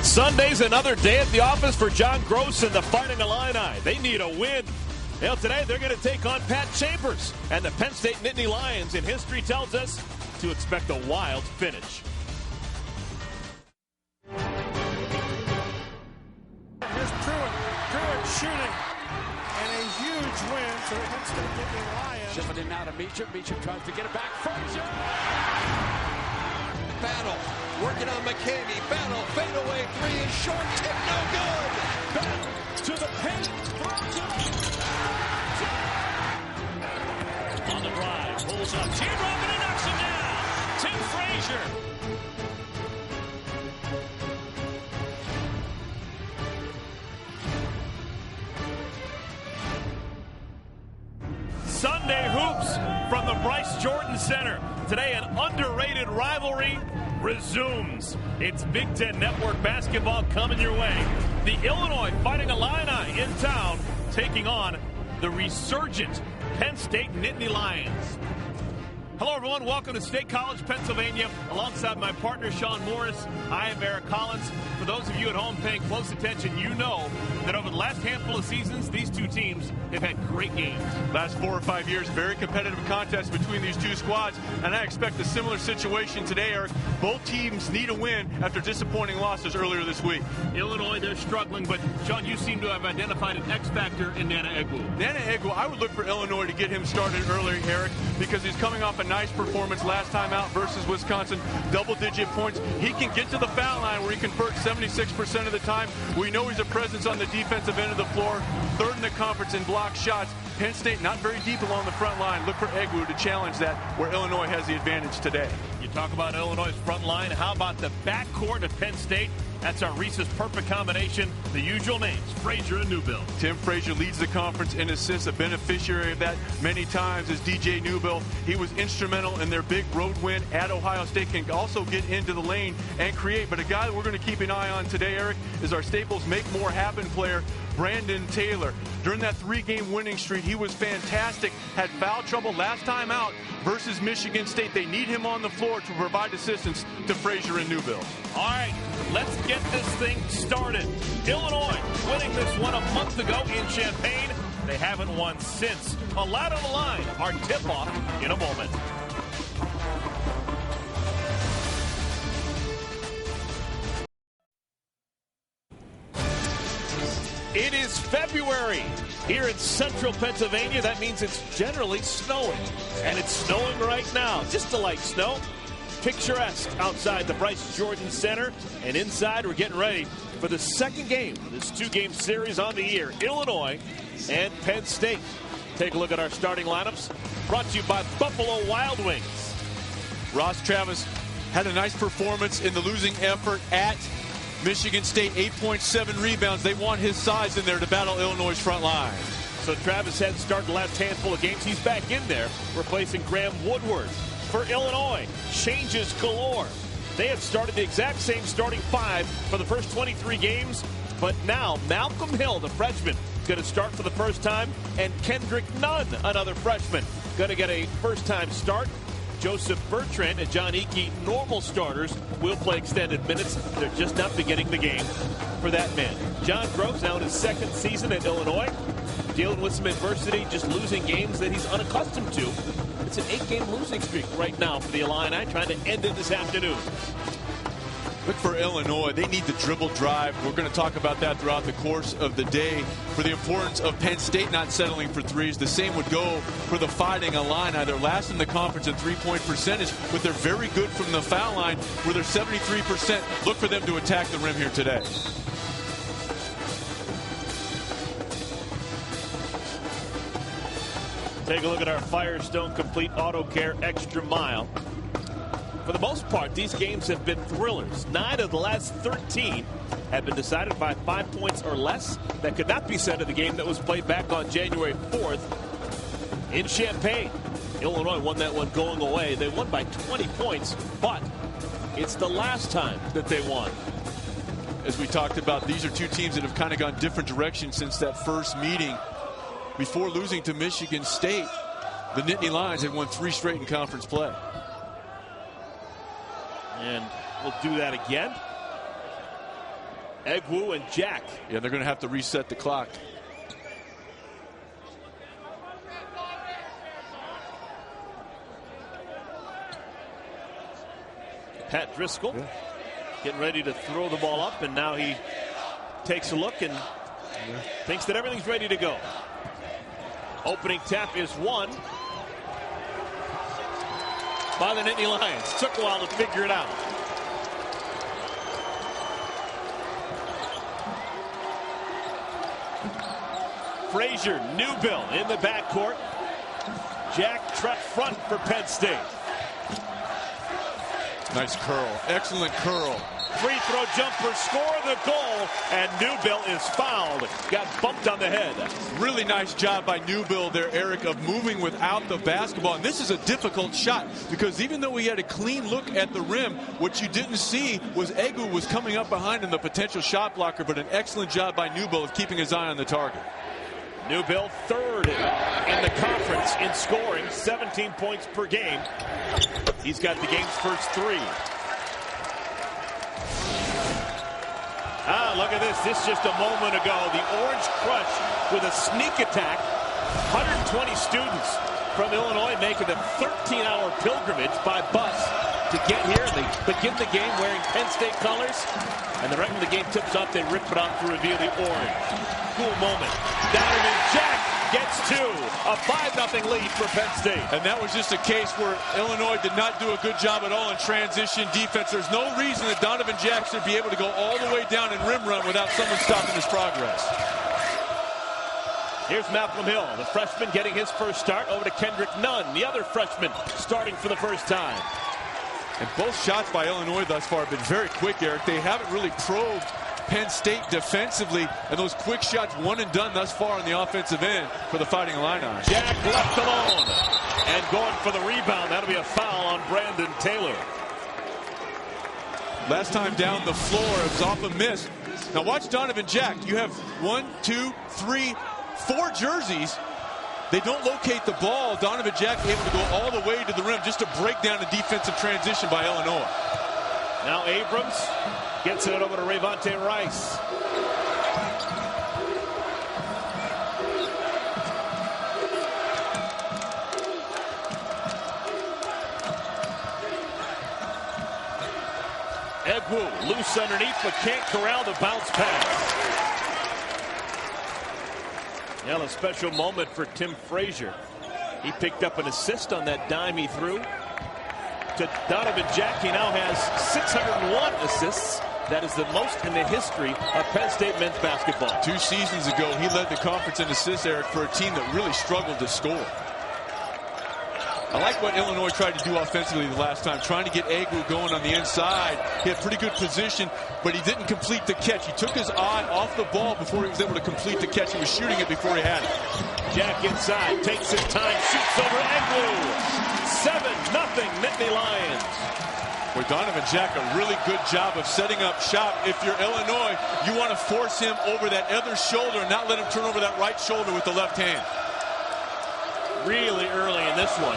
Sunday's another day at the office for John Gross and the Fighting Illini. They need a win. Well, today they're going to take on Pat Chambers and the Penn State Nittany Lions, and history tells us to expect a wild finish. Here's Pruitt shooting, and a huge win for the Penn State Nittany Lions. Shipping in now to Meacham tries to get it back. Frazier! Battle, working on McKamey. Battle, fadeaway three is short, tip, no good. Battle to the paint, throws it. On the drive, pulls up. Teardrop and knocks him down. Tim Frazier. Sunday hoops from the Bryce Jordan Center. Today, an underrated rivalry resumes. It's Big Ten Network basketball coming your way. The Illinois Fighting Illini in town, taking on the resurgent Penn State Nittany Lions. Hello, everyone. Welcome to State College, Pennsylvania. Alongside my partner, Sean Morris, I am Eric Collins. For those of you at home paying close attention, you know that over the last handful of seasons, these two teams have had great games. Last 4 or 5 years, very competitive contest between these two squads, and I expect a similar situation today, Eric. Both teams need a win after disappointing losses earlier this week. Illinois, they're struggling, but Sean, you seem to have identified an X-factor in Nana Egwu. Nana Egwu, I would look for Illinois to get him started early, Eric, because he's coming off a nice performance last time out versus Wisconsin, double-digit points. He can get to the foul line where he converts 76% of the time. We know he's a presence on the defensive end of the floor, third in the conference in block shots. Penn State not very deep along the front line. Look for Egwu to challenge that where Illinois has the advantage today. You talk about Illinois' front line. How about the backcourt of Penn State? That's our Reese's perfect combination. The usual names, Frazier and Newbill. Tim Frazier leads the conference in assists. A beneficiary of that many times is DJ Newbill. He was instrumental in their big road win at Ohio State. Can also get into the lane and create. But a guy that we're going to keep an eye on today, Eric, is our Staples Make More Happen player, Brandon Taylor. During that 3-game winning streak, he was fantastic. Had foul trouble last time out versus Michigan State. They need him on the floor to provide assistance to Frazier and Newbill. All right, let's get this thing started. Illinois winning this one a month ago in Champaign. They haven't won since. A lot on the line. Our tip-off in a moment. It is February here in central Pennsylvania. That means it's generally snowing. And it's snowing right now, just like snow. Picturesque outside the Bryce Jordan Center. And inside, we're getting ready for the second game of this 2-game series on the year. Illinois and Penn State. Take a look at our starting lineups. Brought to you by Buffalo Wild Wings. Ross Travis had a nice performance in the losing effort at Michigan State. 8.7 rebounds. They want his size in there to battle Illinois' front line. So Travis hadn't started the last handful of games. He's back in there, replacing Graham Woodward. For Illinois, changes galore. They had started the exact same starting 5 for the first 23 games, but now Malcolm Hill, the freshman, going to start for the first time, and Kendrick Nunn, another freshman, going to get a first-time start. Joseph Bertrand and John Eakey, normal starters, will play extended minutes. They're just not beginning the game for that man. John Groves now in his second season at Illinois, dealing with some adversity, just losing games that he's unaccustomed to. It's an 8-game losing streak right now for the Illini, trying to end it this afternoon. Look for Illinois. They need the dribble drive. We're going to talk about that throughout the course of the day. For the importance of Penn State not settling for threes, the same would go for the Fighting Illini. They're last in the conference in three-point percentage, but they're very good from the foul line where they're 73%. Look for them to attack the rim here today. Take a look at our Firestone Complete Auto Care Extra Mile. For the most part, these games have been thrillers. 9 of the last 13 have been decided by 5 points or less. That could not be said of the game that was played back on January 4th in Champaign. Illinois won that one going away. They won by 20 points, but it's the last time that they won. As we talked about, these are two teams that have kind of gone different directions since that first meeting. Before losing to Michigan State, the Nittany Lions had won 3 straight in conference play. And we'll do that again. Egwu and Jack. Yeah, they're going to have to reset the clock. Pat Driscoll getting ready to throw the ball up, and now he takes a look and thinks that everything's ready to go. Opening tap is won by the Nittany Lions. Took a while to figure it out. Frazier, Newbill in the backcourt. Jack Trek front for Penn State. Nice curl. Excellent curl. Free throw jumper, score the goal, and Newbill is fouled. Got bumped on the head. Really nice job by Newbill there, Eric, of moving without the basketball. And this is a difficult shot because even though we had a clean look at the rim, what you didn't see was Egwu was coming up behind in the potential shot blocker, but an excellent job by Newbill of keeping his eye on the target. Newbill third in the conference in scoring, 17 points per game. He's got the game's first three. Look at this. This just a moment ago. The Orange Crush with a sneak attack. 120 students from Illinois making a 13-hour pilgrimage by bus to get here. They begin the game wearing Penn State colors, and right when the game tips off, they rip it off to reveal the orange. Cool moment. Donovan Jack gets two. A 5-0 lead for Penn State. And that was just a case where Illinois did not do a good job at all in transition defense. There's no reason that Donovan Jack should be able to go all the way down and rim run without someone stopping his progress. Here's Malcolm Hill, the freshman, getting his first start over to Kendrick Nunn, the other freshman, starting for the first time. And both shots by Illinois thus far have been very quick, Eric. They haven't really probed Penn State defensively, and those quick shots one and done thus far on the offensive end for the Fighting Illini. Jack left alone and going for the rebound. That'll be a foul on Brandon Taylor. Last time down the floor, it was off a miss. Now watch Donovan Jack. You have 1, 2, 3, 4 jerseys. They don't locate the ball. Donovan Jack able to go all the way to the rim just to break down a defensive transition by Illinois. Now Abrams gets it over to Rayvonte Rice. Egwu loose underneath, but can't corral the bounce pass. Now a special moment for Tim Frazier. He picked up an assist on that dime he threw to Donovan Jack. He now has 601 assists. That is the most in the history of Penn State men's basketball. 2 seasons ago, he led the conference in assists, Eric, for a team that really struggled to score. I like what Illinois tried to do offensively the last time, trying to get Egwu going on the inside. He had pretty good position, but he didn't complete the catch. He took his eye off the ball before he was able to complete the catch. He was shooting it before he had it. Jack inside, takes his time, shoots over Egwu. 7-0 Nittany Lions. With Donovan Jack, a really good job of setting up shop. If you're Illinois, you want to force him over that other shoulder and not let him turn over that right shoulder with the left hand. Really early in this one,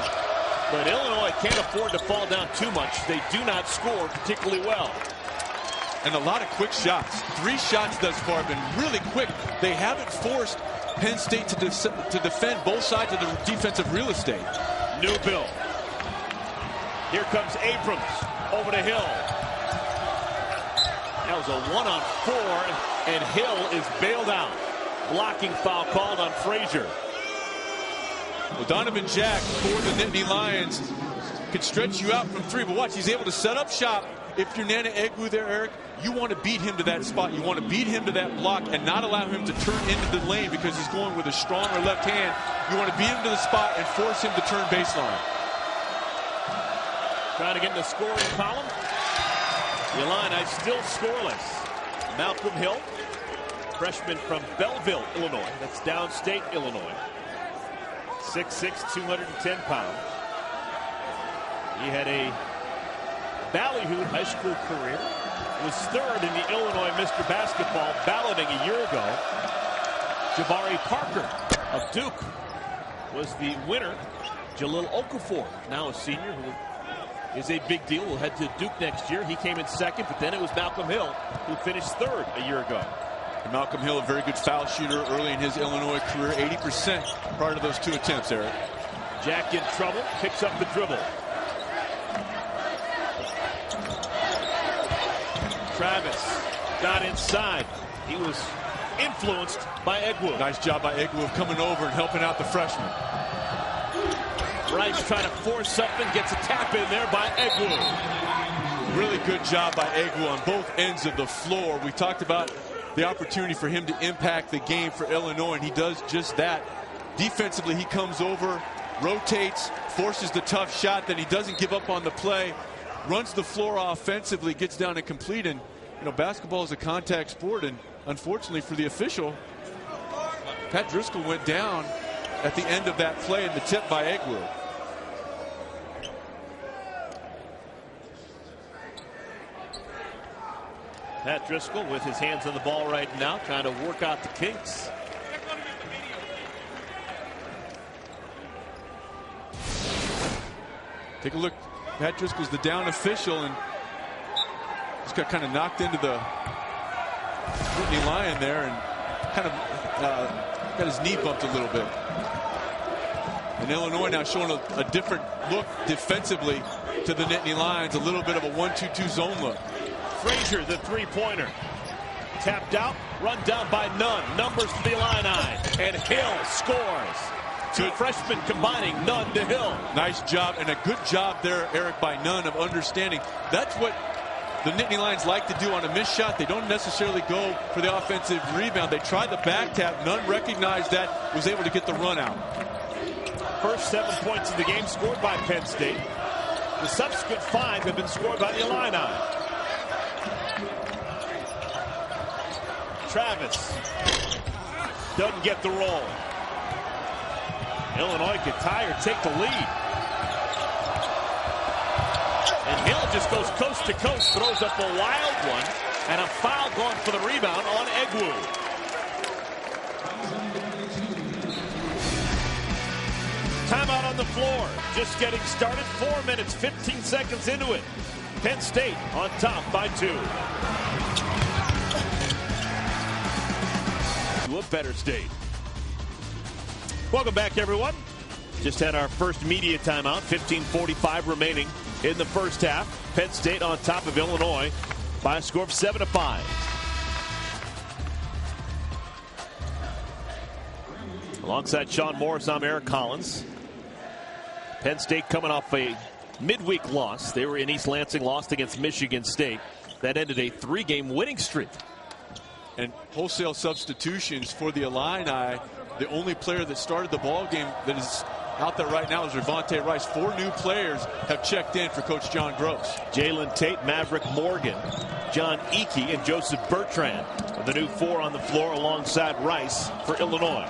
but Illinois can't afford to fall down too much. They do not score particularly well. And a lot of quick shots. 3 shots thus far have been really quick. They haven't forced Penn State to defend both sides of the defensive real estate. Newbill. Here comes Abrams over to Hill. That was a 1-on-4, and Hill is bailed out. Blocking foul called on Frazier. Well, Donovan Jack for the Nittany Lions could stretch you out from 3, but watch, he's able to set up shop. If you're Nana Egwu there, Eric, you want to beat him to that spot. You want to beat him to that block and not allow him to turn into the lane because he's going with a stronger left hand. You want to beat him to the spot and force him to turn baseline. Trying to get in the scoring column. The Illini still scoreless. Malcolm Hill, freshman from Belleville, Illinois. That's downstate Illinois. 6'6", 210 pounds. He had a ballyhoo high school career. Was third in the Illinois Mr. Basketball balloting a year ago. Jabari Parker of Duke was the winner. Jalil Okafor, now a senior, who is a big deal. We'll head to Duke next year. He came in second, but then it was Malcolm Hill who finished third a year ago. And Malcolm Hill, a very good foul shooter early in his Illinois career, 80% prior to those 2 attempts, Eric. Jack in trouble, picks up the dribble. Travis got inside. He was influenced by Egwu. Nice job by Egwu of coming over and helping out the freshman. Rice trying to force something, gets a tap in there by Egwu. Really good job by Egwu on both ends of the floor. We talked about the opportunity for him to impact the game for Illinois, and he does just that. Defensively, he comes over, rotates, forces the tough shot, then he doesn't give up on the play, runs the floor offensively, gets down and complete. And you know, basketball is a contact sport, and unfortunately for the official, Pat Driscoll went down at the end of that play and the tip by Egwu. Pat Driscoll with his hands on the ball right now, trying to work out the kinks. Take a look. Pat Driscoll's the down official, and just got kind of knocked into the Nittany Lion there, and kind of got his knee bumped a little bit. And Illinois now showing a different look defensively to the Nittany Lions, a little bit of a 1-2-2 zone look. Frazier, the three-pointer. Tapped out, run down by Nunn. Numbers for the Illini, and Hill scores. 2 freshmen combining, Nunn to Hill. Nice job, and a good job there, Eric, by Nunn of understanding. That's what the Nittany Lions like to do on a missed shot. They don't necessarily go for the offensive rebound. They tried the back tap. Nunn recognized that, was able to get the run out. First 7 points of the game scored by Penn State. The subsequent 5 have been scored by the Illini. Travis doesn't get the roll. Illinois could tie or take the lead. And Hill just goes coast to coast, throws up a wild one, and a foul going for the rebound on Egwu. Timeout on the floor. Just getting started. 4 minutes, 15 seconds into it. Penn State on top by 2. To a better state. Welcome back, everyone. Just had our first media timeout. 15:45 remaining in the first half. Penn State on top of Illinois by a score of 7-5. Alongside Sean Morris, I'm Eric Collins. Penn State coming off a midweek loss. They were in East Lansing, lost against Michigan State. That ended a 3-game winning streak. And wholesale substitutions for the Illini. The only player that started the ball game that is out there right now is Ravonte Rice. 4 new players have checked in for Coach John Gross. Jalen Tate, Maverick Morgan, John Eakey, and Joseph Bertrand are the new 4 on the floor alongside Rice for Illinois.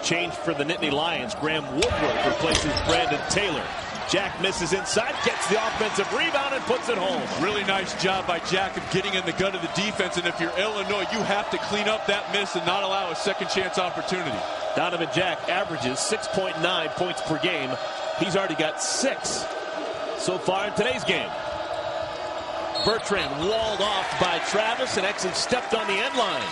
Change for the Nittany Lions. Graham Woodward replaces Brandon Taylor. Jack misses inside, gets the offensive rebound, and puts it home. Really nice job by Jack of getting in the gut of the defense. And if you're Illinois, you have to clean up that miss and not allow a second chance opportunity. Donovan Jack averages 6.9 points per game. He's already got 6 so far in today's game. Bertrand walled off by Travis and actually stepped on the end line.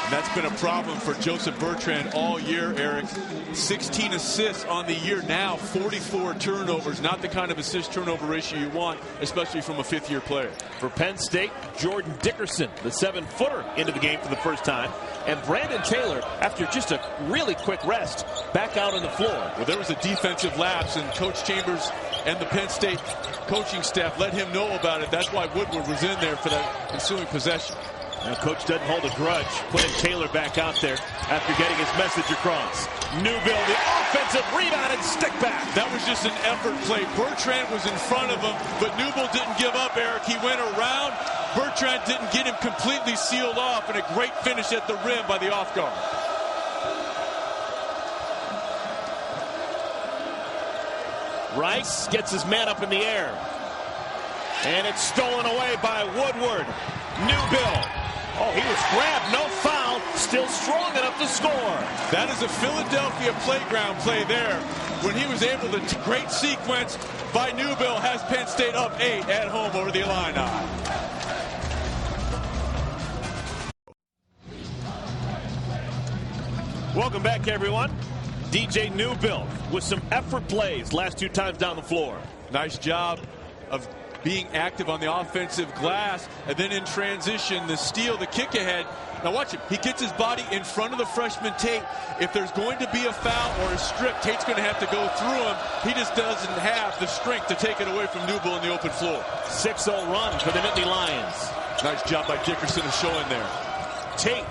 And that's been a problem for Joseph Bertrand all year, Eric. 16 assists on the year now, 44 turnovers. Not the kind of assist-turnover ratio you want, especially from a 5th-year player. For Penn State, Jordan Dickerson, the 7-footer, into the game for the first time. And Brandon Taylor, after just a really quick rest, back out on the floor. Well, there was a defensive lapse, and Coach Chambers and the Penn State coaching staff let him know about it. That's why Woodward was in there for that ensuing possession. Now, Coach doesn't hold a grudge, putting Taylor back out there after getting his message across. Newbill, the offensive rebound and stick back. That was just an effort play. Bertrand was in front of him, but Newbill didn't give up, Eric. He went around. Bertrand didn't get him completely sealed off, and a great finish at the rim by the off guard. Rice gets his man up in the air. And it's stolen away by Woodward. Newbill. Oh, he was grabbed, no foul, still strong enough to score. That is a Philadelphia playground play there when he was able to, great sequence, by Newbill has Penn State up 8 at home over the Illini. Welcome back, everyone. DJ Newbill with some effort plays last 2 times down the floor. Nice job of being active on the offensive glass, and then in transition, the steal, the kick ahead. Now watch him. He gets his body in front of the freshman Tate. If there's going to be a foul or a strip, Tate's going to have to go through him. He just doesn't have the strength to take it away from Newbill in the open floor. 6-0 run for the Nittany Lions. Nice job by Dickerson of showing there. Tate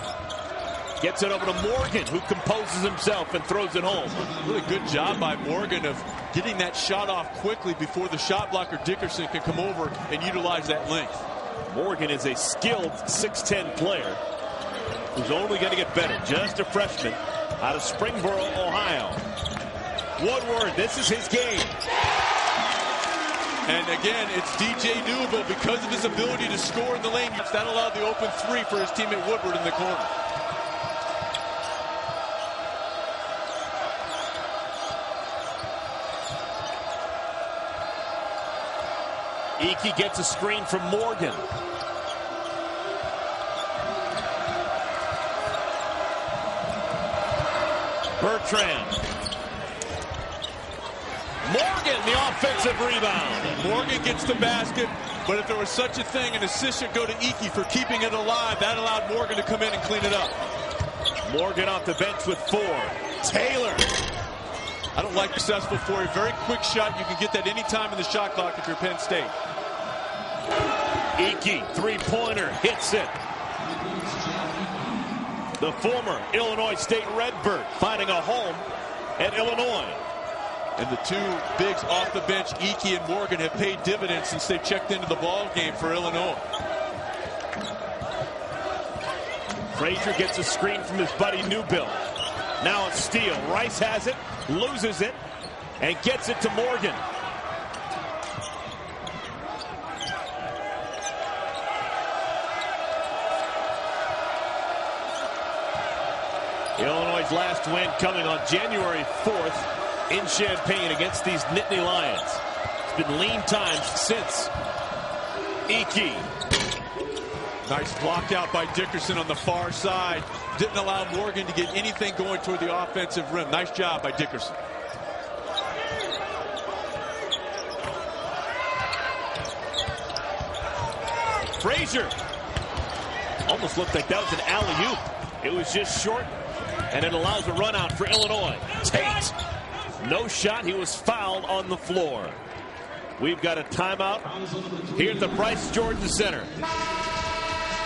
gets it over to Morgan, who composes himself and throws it home. Really good job by Morgan of getting that shot off quickly before the shot blocker Dickerson can come over and utilize that length. Morgan is a skilled 6'10 player who's only going to get better. Just a freshman out of Springboro, Ohio. Woodward, this is his game. And again, it's DJ Newbill, because of his ability to score in the lane. That allowed the open 3 for his teammate Woodward in the corner. Icky gets a screen from Morgan. Bertrand. Morgan, the offensive rebound. Morgan gets the basket, but if there was such a thing, an assist should go to Icky for keeping it alive. That allowed Morgan to come in and clean it up. Morgan off the bench with 4. Taylor. I don't like successful for a very quick shot. You can get that anytime in the shot clock if you're Penn State. Icky, 3-pointer, hits it. The former Illinois State Redbird finding a home at Illinois. And the 2 bigs off the bench, Icky and Morgan, have paid dividends since they checked into the ball game for Illinois. Frazier gets a screen from his buddy Newbill. Now a steal. Rice has it, loses it, and gets it to Morgan. Illinois' last win coming on January 4th in Champaign against these Nittany Lions. It's been lean times since. Icky. Nice block out by Dickerson on the far side. Didn't allow Morgan to get anything going toward the offensive rim. Nice job by Dickerson. Frazier. Almost looked like that was an alley-oop. It was just short, and it allows a run out for Illinois. Tate. No shot. He was fouled on the floor. We've got a timeout here at the Bryce Jordan Center.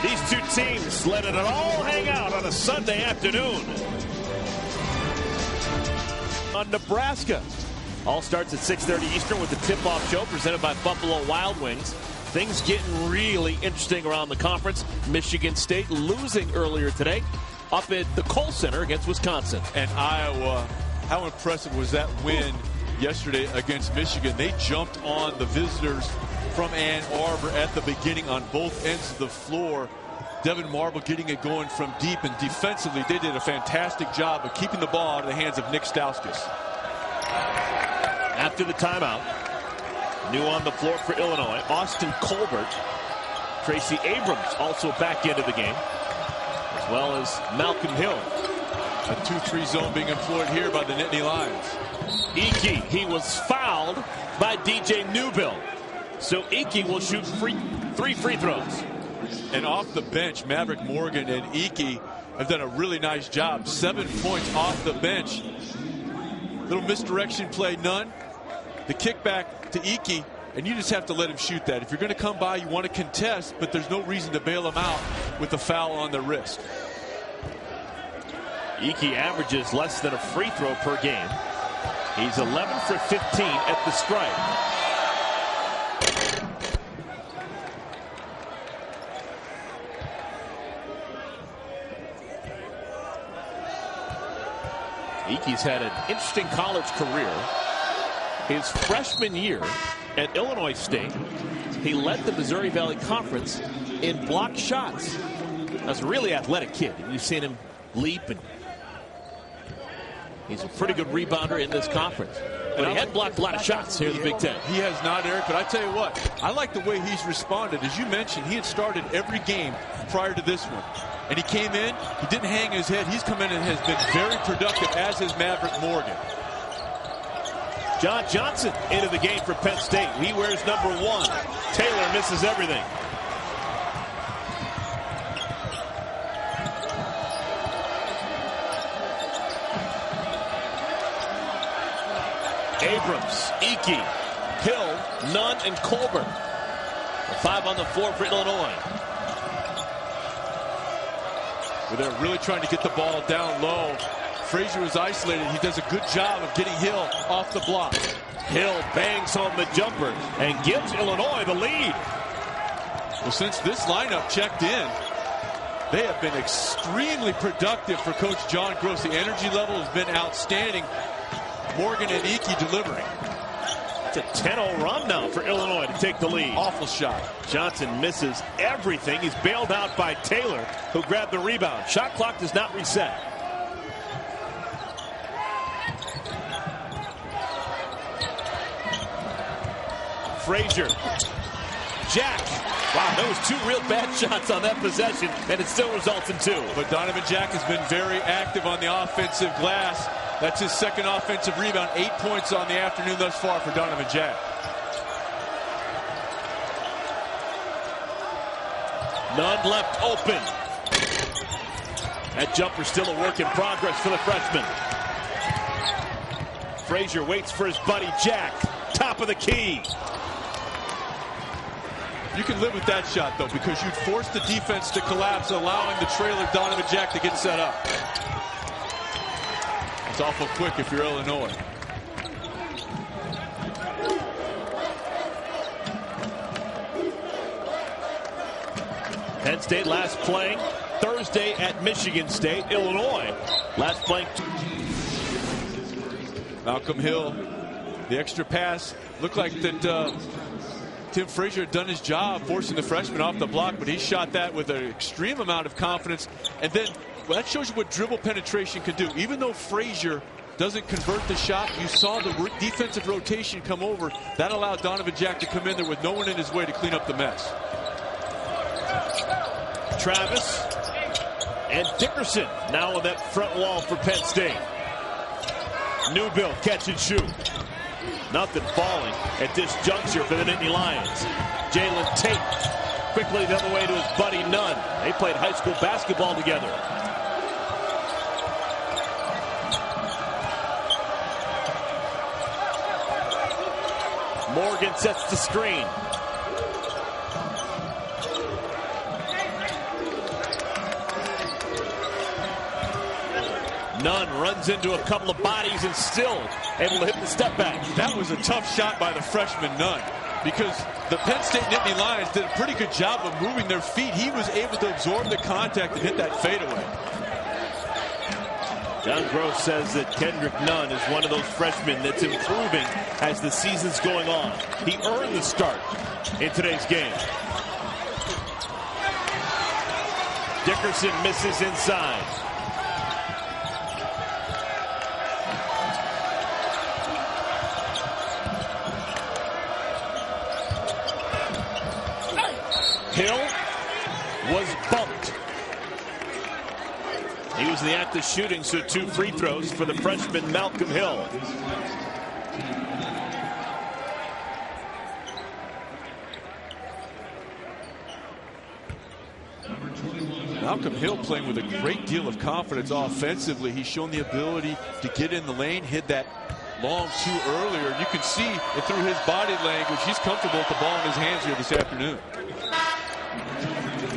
These 2 teams letting it all hang out on a Sunday afternoon. On Nebraska. All starts at 6:30 Eastern with the tip-off show presented by Buffalo Wild Wings. Things getting really interesting around the conference. Michigan State losing earlier today up at the Kohl Center against Wisconsin. And Iowa, how impressive was that win yesterday against Michigan? They jumped on the visitors from Ann Arbor at the beginning on both ends of the floor. Devin Marble getting it going from deep, and defensively they did a fantastic job of keeping the ball out of the hands of Nick Stauskas. After the timeout, new on the floor for Illinois, Austin Colbert. Tracy Abrams also back into the game, as well as Malcolm Hill. A 2-3 zone being employed here by the Nittany Lions. Icky, he was fouled by DJ Newbill. So Icky will shoot 3 free throws. And off the bench, Maverick Morgan and Icky have done a really nice job. 7 points off the bench. Little misdirection play, none. The kickback to Icky, and you just have to let him shoot that. If you're going to come by, you want to contest, but there's no reason to bail him out with the foul on the wrist. Icky averages less than a free throw per game. He's 11 for 15 at the stripe. Icky's had an interesting college career. His freshman year at Illinois State, he led the Missouri Valley Conference in blocked shots. That's a really athletic kid. You've seen him leap, and he's a pretty good rebounder in this conference. but he had blocked a lot of shots here in the Big Ten. He has not, Eric, but I tell you what, I like the way he's responded. As you mentioned, he had started every game prior to this one. And he came in, he didn't hang his head. He's come in and has been very productive, as has Maverick Morgan. John Johnson into the game for Penn State. He wears number 1. Taylor misses everything. Abrams, Icky, Hill, Nunn, and Colbert. 5 on the floor for Illinois. Well, they're really trying to get the ball down low. Frazier was isolated. He does a good job of getting Hill off the block. Hill bangs home the jumper and gives Illinois the lead. Well, since this lineup checked in, they have been extremely productive for Coach John Gross. The energy level has been outstanding. Morgan and Icky delivering. It's a 10-0 run now for Illinois to take the lead. Awful shot. Johnson misses everything. He's bailed out by Taylor, who grabbed the rebound. Shot clock does not reset. Frazier. Jack. Wow, that was 2 real bad shots on that possession, and it still results in 2. But Donovan Jack has been very active on the offensive glass. That's his second offensive rebound. 8 points on the afternoon thus far for Donovan Jack. Nunn left open. That jumper still a work in progress for the freshman. Frazier waits for his buddy Jack. Top of the key. You can live with that shot, though, because you'd force the defense to collapse, allowing the trailer Donovan Jack to get set up. It's awful quick if you're Illinois. Penn State last playing Thursday at Michigan State. Illinois last playing. Malcolm Hill, the extra pass. Looked like that Tim Frazier had done his job forcing the freshman off the block, but he shot that with an extreme amount of confidence. And then, well, that shows you what dribble penetration can do. Even though Frazier doesn't convert the shot, you saw the defensive rotation come over. That allowed Donovan Jack to come in there with no one in his way to clean up the mess. Travis and Dickerson now on that front wall for Penn State. Newbill catch and shoot. Nothing falling at this juncture for the Nittany Lions. Jalen Tate quickly the other way to his buddy Nunn. They played high school basketball together. Morgan sets the screen. Nunn runs into a couple of bodies and still able to hit the step back. That was a tough shot by the freshman Nunn, because the Penn State Nittany Lions did a pretty good job of moving their feet. He was able to absorb the contact and hit that fadeaway. John Gross says that Kendrick Nunn is one of those freshmen that's improving as the season's going on. He earned the start in today's game. Dickerson misses inside. Hill was bumped. He was in the act of shooting, so 2 free throws for the freshman Malcolm Hill. Malcolm Hill playing with a great deal of confidence offensively. He's shown the ability to get in the lane, hit that long 2 earlier. You can see it through his body language. He's comfortable with the ball in his hands here this afternoon.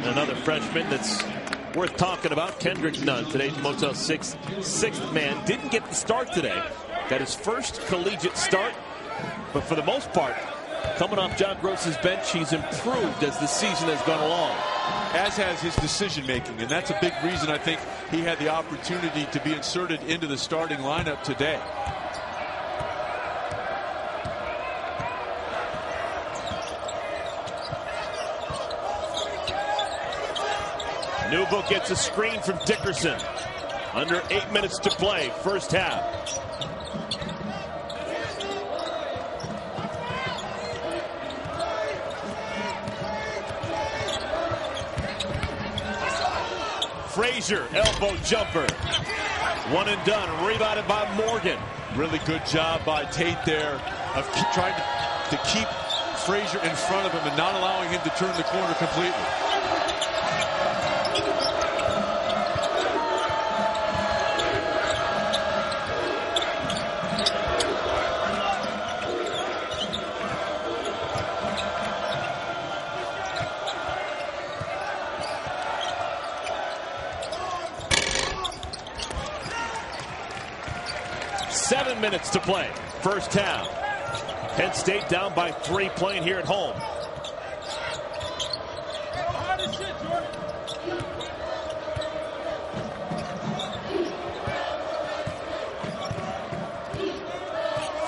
Another freshman that's worth talking about, Kendrick Nunn, today's Motel 6 sixth man. Didn't get the start today. Got his first collegiate start, but for the most part, coming off John Gross's bench, he's improved as the season has gone along. As has his decision making, and that's a big reason I think he had the opportunity to be inserted into the starting lineup today. Newbill gets a screen from Dickerson. Under 8 minutes to play, first half. Frazier, elbow jumper. One and done, rebounded by Morgan. Really good job by Tate there of trying to keep Frazier in front of him and not allowing him to turn the corner completely. Seven minutes to play. First half. Penn State down by 3 playing here at home.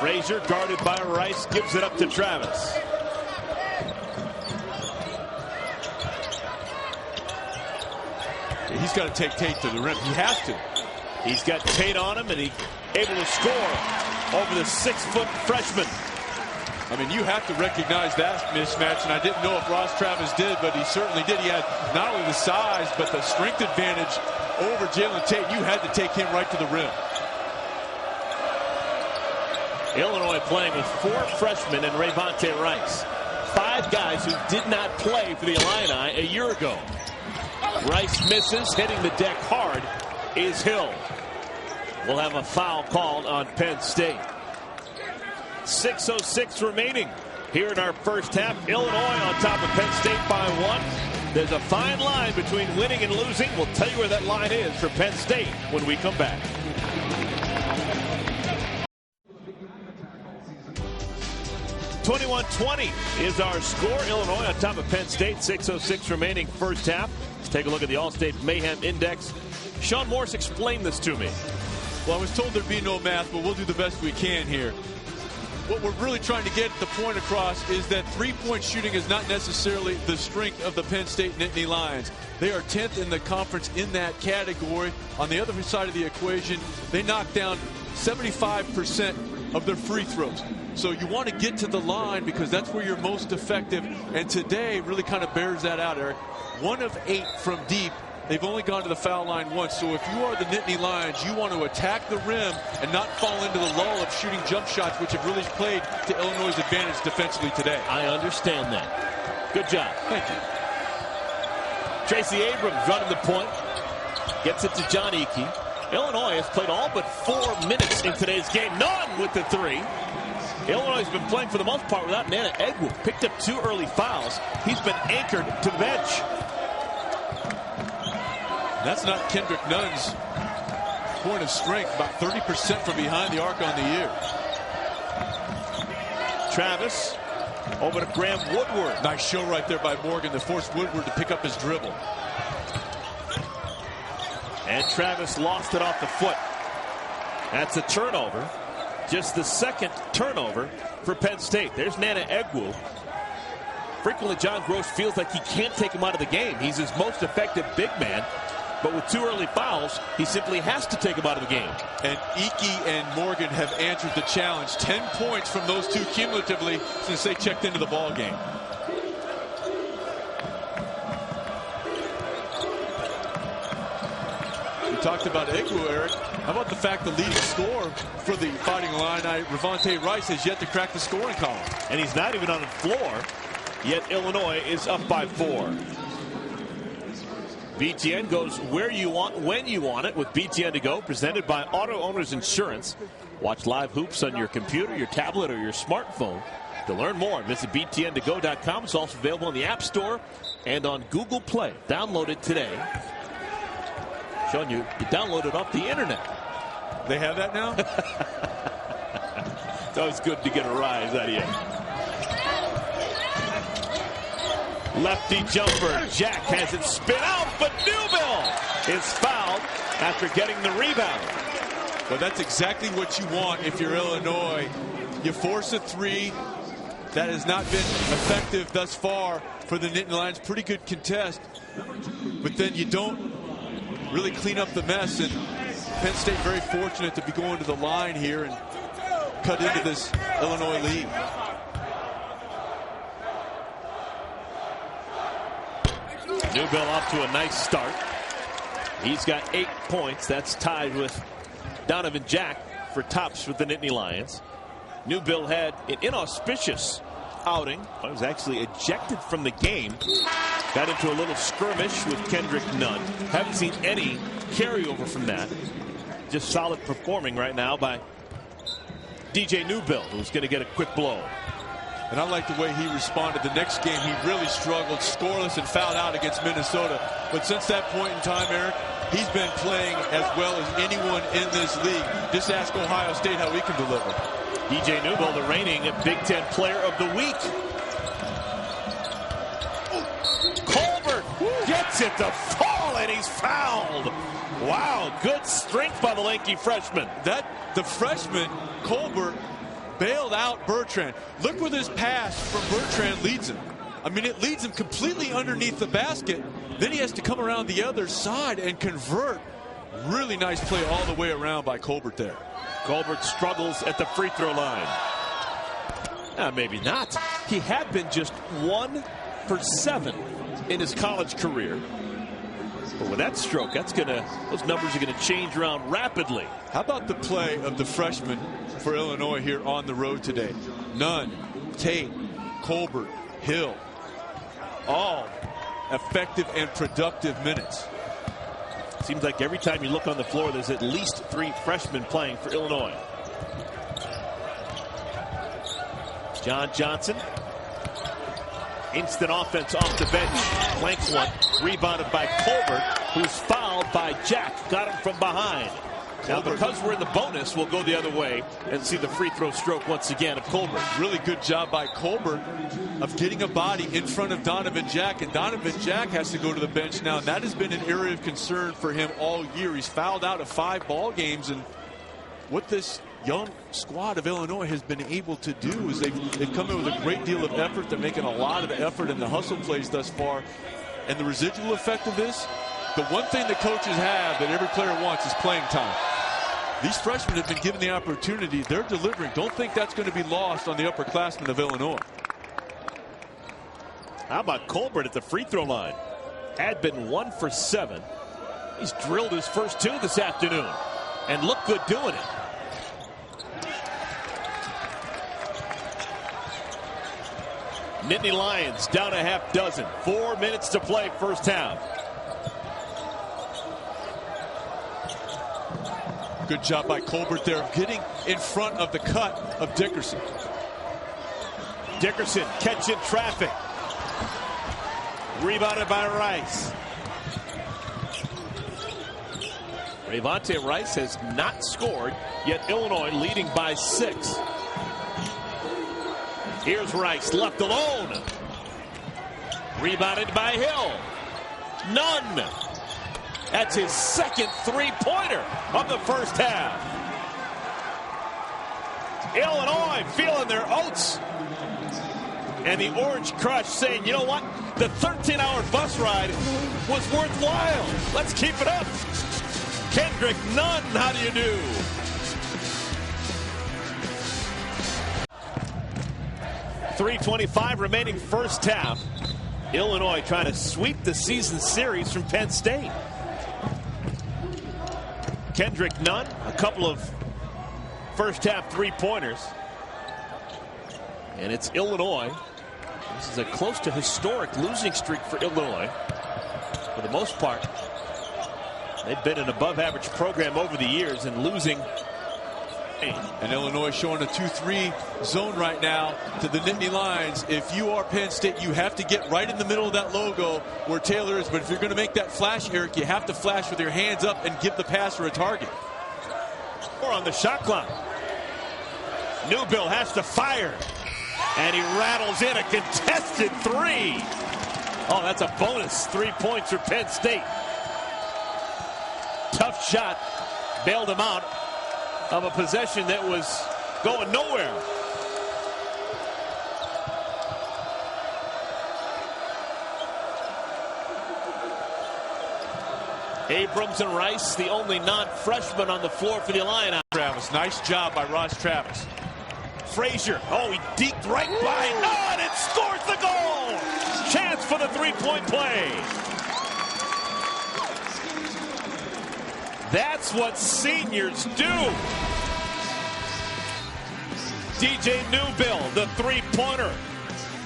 Frazier guarded by Rice, gives it up to Travis. He's got to take Tate to the rim. He has to. He's got Tate on him, and he's able to score over the 6-foot freshman. I mean, you have to recognize that mismatch, and I didn't know if Ross Travis did, but he certainly did. He had not only the size, but the strength advantage over Jalen Tate. You had to take him right to the rim. Illinois playing with 4 freshmen and Rayvonte Rice. 5 guys who did not play for the Illini a year ago. Rice misses, hitting the deck hard is Hill. We'll have a foul called on Penn State. 6:06 remaining here in our first half. Illinois on top of Penn State by 1. There's a fine line between winning and losing. We'll tell you where that line is for Penn State when we come back. (21-20) is our score. Illinois on top of Penn State. 6:06 remaining first half. Let's take a look at the All-State Mayhem Index. Sean Morse, explain this to me. Well, I was told there'd be no math, but we'll do the best we can here. What we're really trying to get the point across is that three-point shooting is not necessarily the strength of the Penn State Nittany Lions. They are 10th in the conference in that category. On the other side of the equation, they knock down 75% of their free throws. So you want to get to the line because that's where you're most effective. And today really kind of bears that out, Eric. 1 of 8 from deep. They've only gone to the foul line once. So if you are the Nittany Lions, you want to attack the rim and not fall into the lull of shooting jump shots, which have really played to Illinois' advantage defensively today. I understand that. Good job. Thank you. Tracy Abrams running the point. Gets it to John Eakey. Illinois has played all but 4 minutes in today's game. None with the 3. Illinois has been playing for the most part without Nana Egwu. Picked up 2 early fouls. He's been anchored to the bench. That's not Kendrick Nunn's point of strength. About 30% from behind the arc on the year. Travis over to Graham Woodward. Nice show right there by Morgan to force Woodward to pick up his dribble. And Travis lost it off the foot. That's a turnover. Just the 2nd turnover for Penn State. There's Nana Egwu. Frequently, John Gross feels like he can't take him out of the game. He's his most effective big man. But with 2 early fouls, he simply has to take him out of the game. And Eakey and Morgan have answered the challenge. 10 points from those 2 cumulatively since they checked into the ball game. We talked about Egwu, Eric. How about the fact the leading scorer for the Fighting Illini, Rayvonte Rice, has yet to crack the scoring column. And he's not even on the floor, yet Illinois is up by 4. BTN goes where you want, when you want it with BTN to Go, presented by Auto Owners Insurance. Watch live hoops on your computer, your tablet, or your smartphone. To learn more, visit btntogo.com. It's also available in the App Store and on Google Play. Download it today. Showing you download it off the internet. They have that now? It's always good to get a rise out of you. Lefty jumper. Jack has it spin out, but Newbill is fouled after getting the rebound. Well, that's exactly what you want if you're Illinois. You force a 3. That has not been effective thus far for the Nittany Lions. Pretty good contest. But then you don't really clean up the mess. And Penn State very fortunate to be going to the line here and cut into this Illinois lead. Newbill off to a nice start. He's got 8 points. That's tied with Donovan Jack for tops for the Nittany Lions. Newbill had an inauspicious outing. He was actually ejected from the game. Got into a little skirmish with Kendrick Nunn. Haven't seen any carryover from that. Just solid performing right now by DJ Newbill, who's going to get a quick blow. And I like the way he responded. The next game, he really struggled, scoreless and fouled out against Minnesota. But since that point in time, Eric, he's been playing as well as anyone in this league. Just ask Ohio State how he can deliver. DJ Newbill, the reigning Big Ten Player of the Week. Colbert gets it to fall, and he's fouled. Wow, good strength by the lanky freshman. The freshman, Colbert, bailed out Bertrand. Look where this pass from Bertrand leads him. I mean, it leads him completely underneath the basket. Then he has to come around the other side and convert. Really nice play all the way around by Colbert there. Colbert struggles at the free throw line. Maybe not. He had been just 1 for 7 in his college career. But with that stroke, those numbers are gonna change around rapidly. How about the play of the freshman for Illinois here on the road today? Nunn, Tate, Colbert, Hill, all effective and productive minutes. Seems like every time you look on the floor, there's at least 3 freshmen playing for Illinois. John Johnson. Instant offense off the bench. Flanks one. Rebounded by Colbert, who's fouled by Jack. Got him from behind. Now, because we're in the bonus, we'll go the other way and see the free throw stroke once again of Colbert. Really good job by Colbert of getting a body in front of Donovan Jack. And Donovan Jack has to go to the bench now. And that has been an area of concern for him all year. He's fouled out of 5 ball games. And what this young squad of Illinois has been able to do is they've come in with a great deal of effort. They're making a lot of effort in the hustle plays thus far. And the residual effect of this, the one thing that coaches have that every player wants is playing time. These freshmen have been given the opportunity. They're delivering. Don't think that's going to be lost on the upperclassmen of Illinois. How about Colbert at the free throw line? Had been 1 for 7. He's drilled his first 2 this afternoon and looked good doing it. Nittany Lions down a half dozen. 4 minutes to play first half. Good job by Colbert there, getting in front of the cut of Dickerson. Dickerson catching traffic. Rebounded by Rice. Ravonte Rice has not scored, yet Illinois leading by 6. Here's Rice left alone. Rebounded by Hill. Nunn. That's his second 3-pointer of the first half. Illinois feeling their oats. And the Orange Crush saying, you know what? The 13-hour bus ride was worthwhile. Let's keep it up. Kendrick Nunn, how do you do? .325 remaining first half. Illinois trying to sweep the season series from Penn State. Kendrick Nunn, a couple of first half 3-pointers. And it's Illinois. This is a close to historic losing streak for Illinois. For the most part, they've been an above average program over the years and losing. And Illinois showing a 2-3 zone right now to the Nittany Lions. If you are Penn State, you have to get right in the middle of that logo where Taylor is. But if you're going to make that flash, Eric, you have to flash with your hands up and give the passer a target. Or on the shot clock. Newbill has to fire. And he rattles in a contested 3. Oh, that's a bonus 3 points for Penn State. Tough shot. Bailed him out of a possession that was going nowhere. Abrams and Rice, the only non-freshmen on the floor for the Illini. Travis, nice job by Ross Travis. Frazier, oh, he deked right by Nunn and scores the goal. Chance for the 3-point play. That's what seniors do. DJ Newbill, the three-pointer.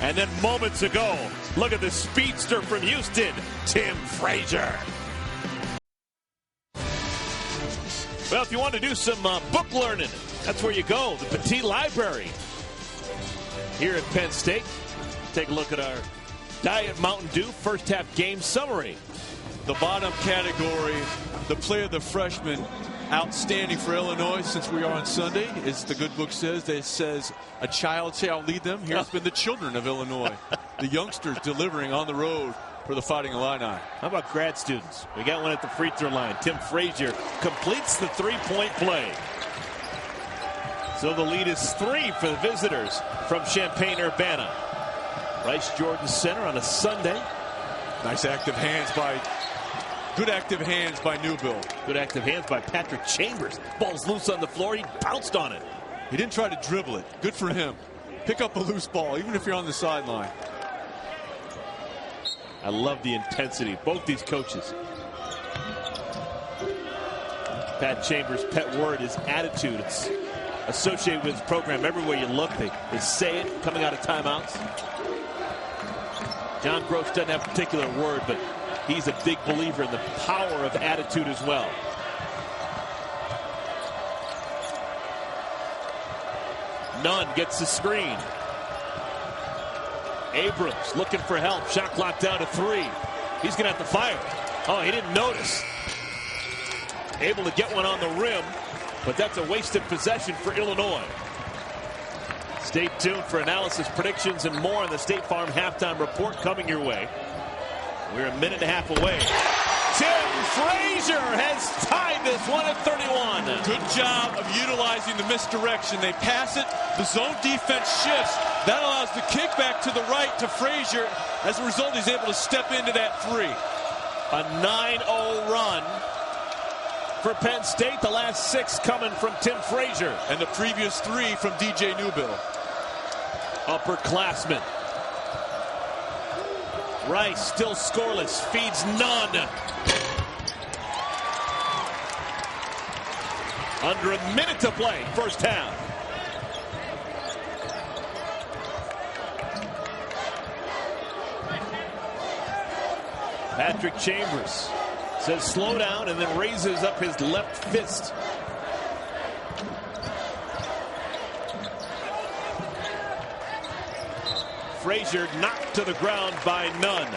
And then moments ago, look at the speedster from Houston, Tim Frazier. Well, if you want to do some book learning, that's where you go, the Petit Library. Here at Penn State, take a look at our Diet Mountain Dew first half game summary. The bottom category, the play of the freshman, outstanding for Illinois since we are on Sunday. As the good book says, it says a child shall lead them. Here it's been the children of Illinois, the youngsters delivering on the road for the Fighting Illini. How about grad students? We got one at the free throw line. Tim Frazier completes the three-point play. So the lead is 3 for the visitors from Champaign-Urbana. Bryce Jordan Center on a Sunday. Nice active hands by Good active hands by Newbill. Good active hands by Patrick Chambers. Ball's loose on the floor. He bounced on it. He didn't try to dribble it. Good for him. Pick up a loose ball, even if you're on the sideline. I love the intensity of both these coaches. Pat Chambers' pet word is attitude. It's associated with his program. Everywhere you look, they say it coming out of timeouts. John Gross doesn't have a particular word, but he's a big believer in the power of attitude as well. Nunn gets the screen. Abrams looking for help. Shot clock down to 3. He's going to have to fire. Oh, he didn't notice. Able to get one on the rim, but that's a wasted possession for Illinois. Stay tuned for analysis, predictions, and more on the State Farm Halftime Report coming your way. We're a minute and a half away. Tim Frazier has tied this one at 31. Good job of utilizing the misdirection. They pass it. The zone defense shifts. That allows the kickback to the right to Frazier. As a result, he's able to step into that 3. A 9-0 run for Penn State. The last 6 coming from Tim Frazier. And the previous 3 from DJ Newbill. Upperclassmen. Rice still scoreless. Feeds Nunn. Under a minute to play, first half. Patrick Chambers says slow down and then raises up his left fist. Frazier knocked to the ground by Nunn.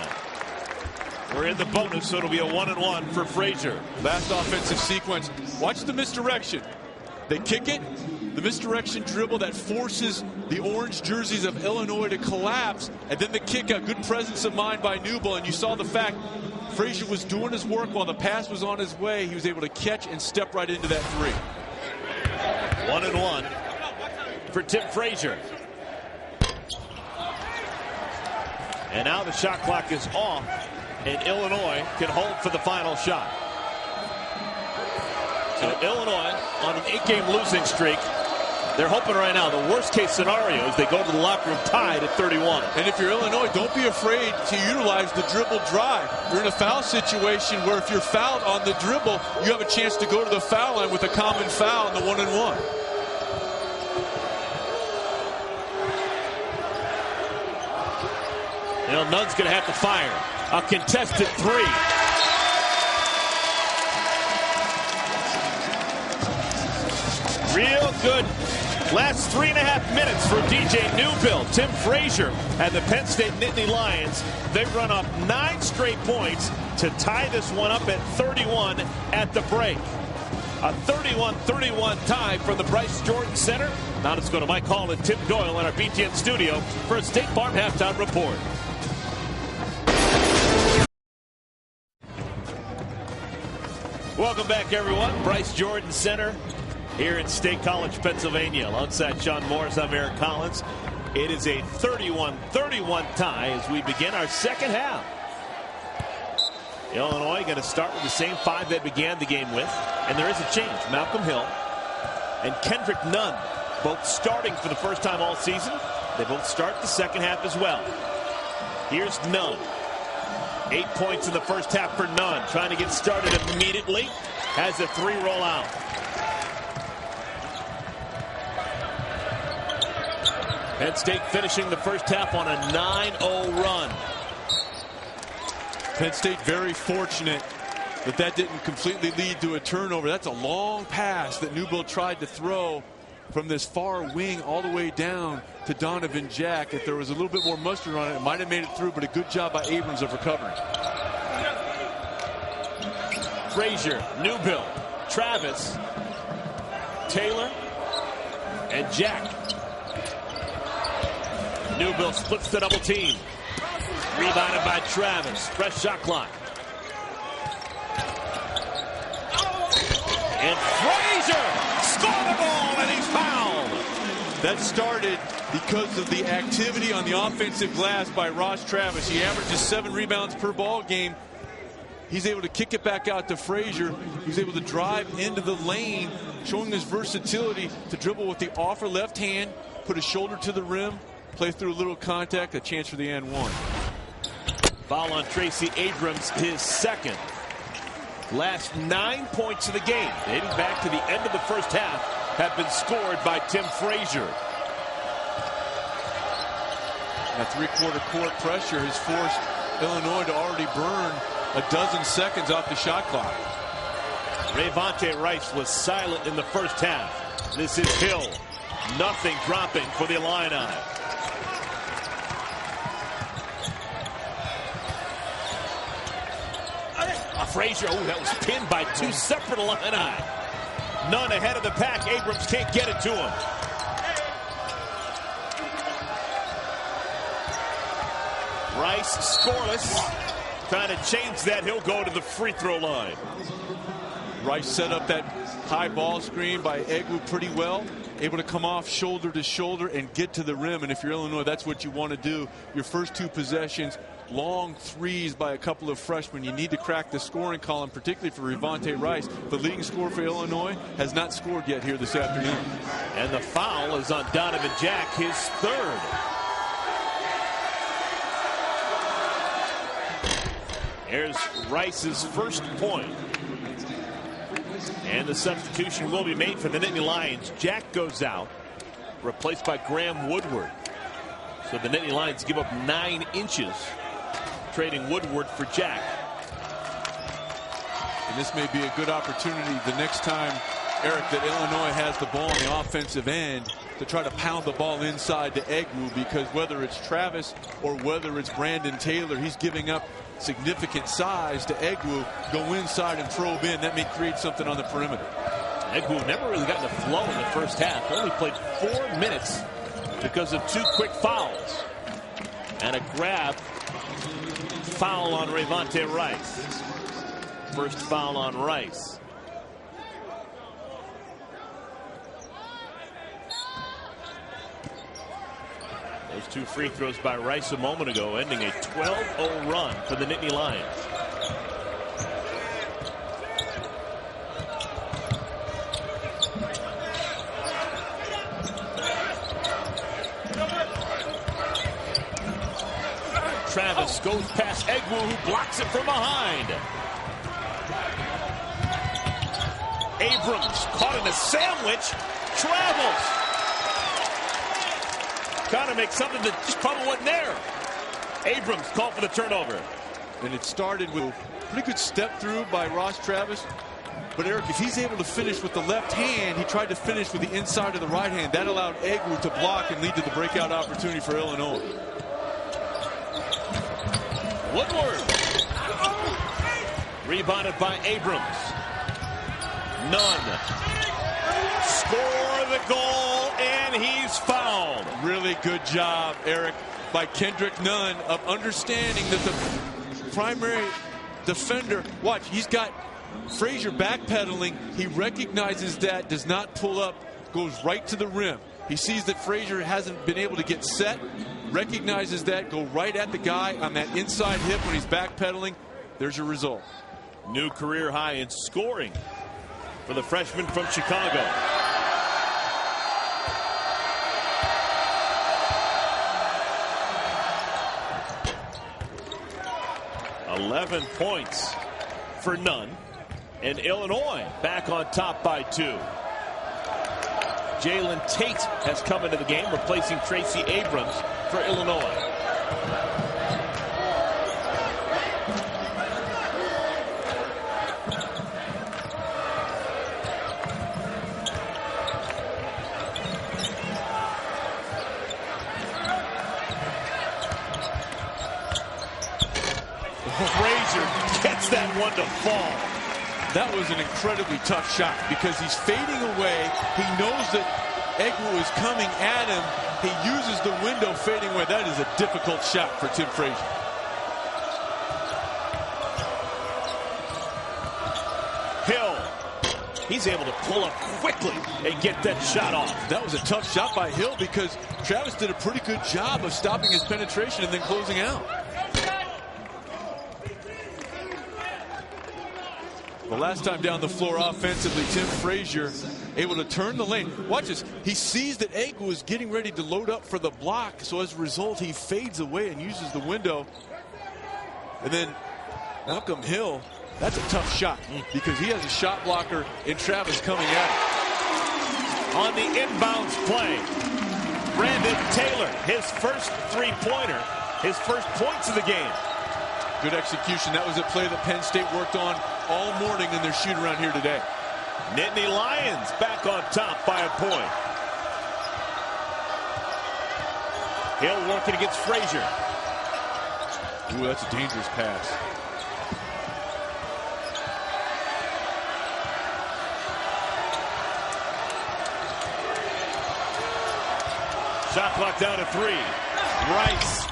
We're in the bonus, so it'll be a 1-and-1 for Frazier. Last offensive sequence. Watch the misdirection. They kick it. The misdirection dribble that forces the orange jerseys of Illinois to collapse. And then the kick out. Good presence of mind by Newbill. And you saw the fact Frazier was doing his work while the pass was on his way. He was able to catch and step right into that 3. 1-and-1 for Tim Frazier. And now the shot clock is off, and Illinois can hold for the final shot. So Illinois on an 8-game losing streak. They're hoping right now the worst case scenario is they go to the locker room tied at 31. And if you're Illinois, don't be afraid to utilize the dribble drive. You're in a foul situation where if you're fouled on the dribble, you have a chance to go to the foul line with a common foul in the 1-and-1. Nunn's going to have to fire. A contested 3. Real good last 3.5 minutes for DJ Newbill. Tim Frazier and the Penn State Nittany Lions. They run up 9 straight points to tie this one up at 31 at the break. A 31-31 tie from the Bryce Jordan Center. Now let's go to Mike Hall and Tim Doyle in our BTN studio for a State Farm Halftime Report. Welcome back, everyone. Bryce Jordan Center here in State College, Pennsylvania. Alongside Sean Morris, I'm Eric Collins. It is a 31-31 tie as we begin our second half. Illinois going to start with the same 5 they began the game with. And there is a change. Malcolm Hill and Kendrick Nunn both starting for the first time all season. They both start the second half as well. Here's Nunn. 8 points in the first half for Nunn. Trying to get started immediately. has a 3 roll out. Penn State finishing the first half on a 9-0 run. Penn State very fortunate that didn't completely lead to a turnover. That's a long pass that Newbill tried to throw from this far wing all the way down to Donovan Jack. If there was a little bit more mustard on it, it might have made it through, but a good job by Abrams of recovering. Frazier, Newbill, Travis, Taylor, and Jack. Newbill splits the double team. Rebounded by Travis. Fresh shot clock. And Frazier scored the ball, and he's fouled. That started because of the activity on the offensive glass by Ross Travis. He averages 7 rebounds per ball game. He's able to kick it back out to Frazier. He's able to drive into the lane, showing his versatility to dribble with the offer left hand, put his shoulder to the rim, play through a little contact, a chance for the and one. Foul on Tracy Abrams, his second. Last 9 points of the game, dating back to the end of the first half, have been scored by Tim Frazier. That three-quarter court pressure has forced Illinois to already burn a dozen seconds off the shot clock. Rayvonte Rice was silent in the first half. This is Hill. Nothing dropping for the Illini. Frazier, oh, that was pinned by 2 separate Illini. None ahead of the pack. Abrams can't get it to him. Rice scoreless. Trying to change that. He'll go to the free throw line. Rice set up that high ball screen by Egwu pretty well. Able to come off shoulder to shoulder and get to the rim. And if you're Illinois, that's what you want to do. Your first 2 possessions, long threes by a couple of freshmen. You need to crack the scoring column, particularly for Rayvonte Rice. The leading scorer for Illinois has not scored yet here this afternoon. And the foul is on Donovan Jack, his 3rd. Here's Rice's first point. And the substitution will be made for the Nittany Lions. Jack goes out, replaced by Graham Woodward. So the Nittany Lions give up 9 inches, trading Woodward for Jack. And this may be a good opportunity the next time, Eric, that Illinois has the ball on the offensive end to try to pound the ball inside to Egwu, because whether it's Travis or whether it's Brandon Taylor, he's giving up significant size to Egwu. Go inside and probe in. That may create something on the perimeter. Egwu never really got the flow in the first half. Only played 4 minutes because of 2 quick fouls. And a grab foul on Rayvonte Rice. First foul on Rice. Those 2 free throws by Rice a moment ago, ending a 12-0 run for the Nittany Lions. Travis goes past Egwu, who blocks it from behind. Abrams caught in a sandwich, travels. Trying to make something that just probably wasn't there. Abrams called for the turnover. And it started with a pretty good step through by Ross Travis. But Eric, if he's able to finish with the left hand, he tried to finish with the inside of the right hand. That allowed Egwu to block and lead to the breakout opportunity for Illinois. Woodward. Rebounded by Abrams. Nunn. Score the goal, and he's fouled. Really good job, Eric, by Kendrick Nunn of understanding that the primary defender, watch, he's got Frazier backpedaling. He recognizes that, does not pull up, goes right to the rim. He sees that Frazier hasn't been able to get set, recognizes that, go right at the guy on that inside hip when he's backpedaling. There's your result. New career high in scoring for the freshman from Chicago. .11 points for Nunn. And Illinois back on top by 2. Jalen Tate has come into the game, replacing Tracy Abrams for Illinois. Frazier gets that one to fall. That was an incredibly tough shot because he's fading away. He knows that Egwu is coming at him. He uses the window fading away. That is a difficult shot for Tim Frazier. Hill. He's able to pull up quickly and get that shot off. That was a tough shot by Hill because Travis did a pretty good job of stopping his penetration and then closing out. The last time down the floor offensively, Tim Frazier able to turn the lane. Watch this. He sees that Egwu is getting ready to load up for the block, so as a result, he fades away and uses the window. And then Malcolm Hill, that's a tough shot because he has a shot blocker in Travis coming at him. On the inbounds play, Brandon Taylor, his first three-pointer, his first points of the game. Good execution. That was a play that Penn State worked on all morning in their shoot around here today. Nittany Lions back on top by a point. Hill working against Frazier. Ooh, that's a dangerous pass. Shot clock down to 3. Rice.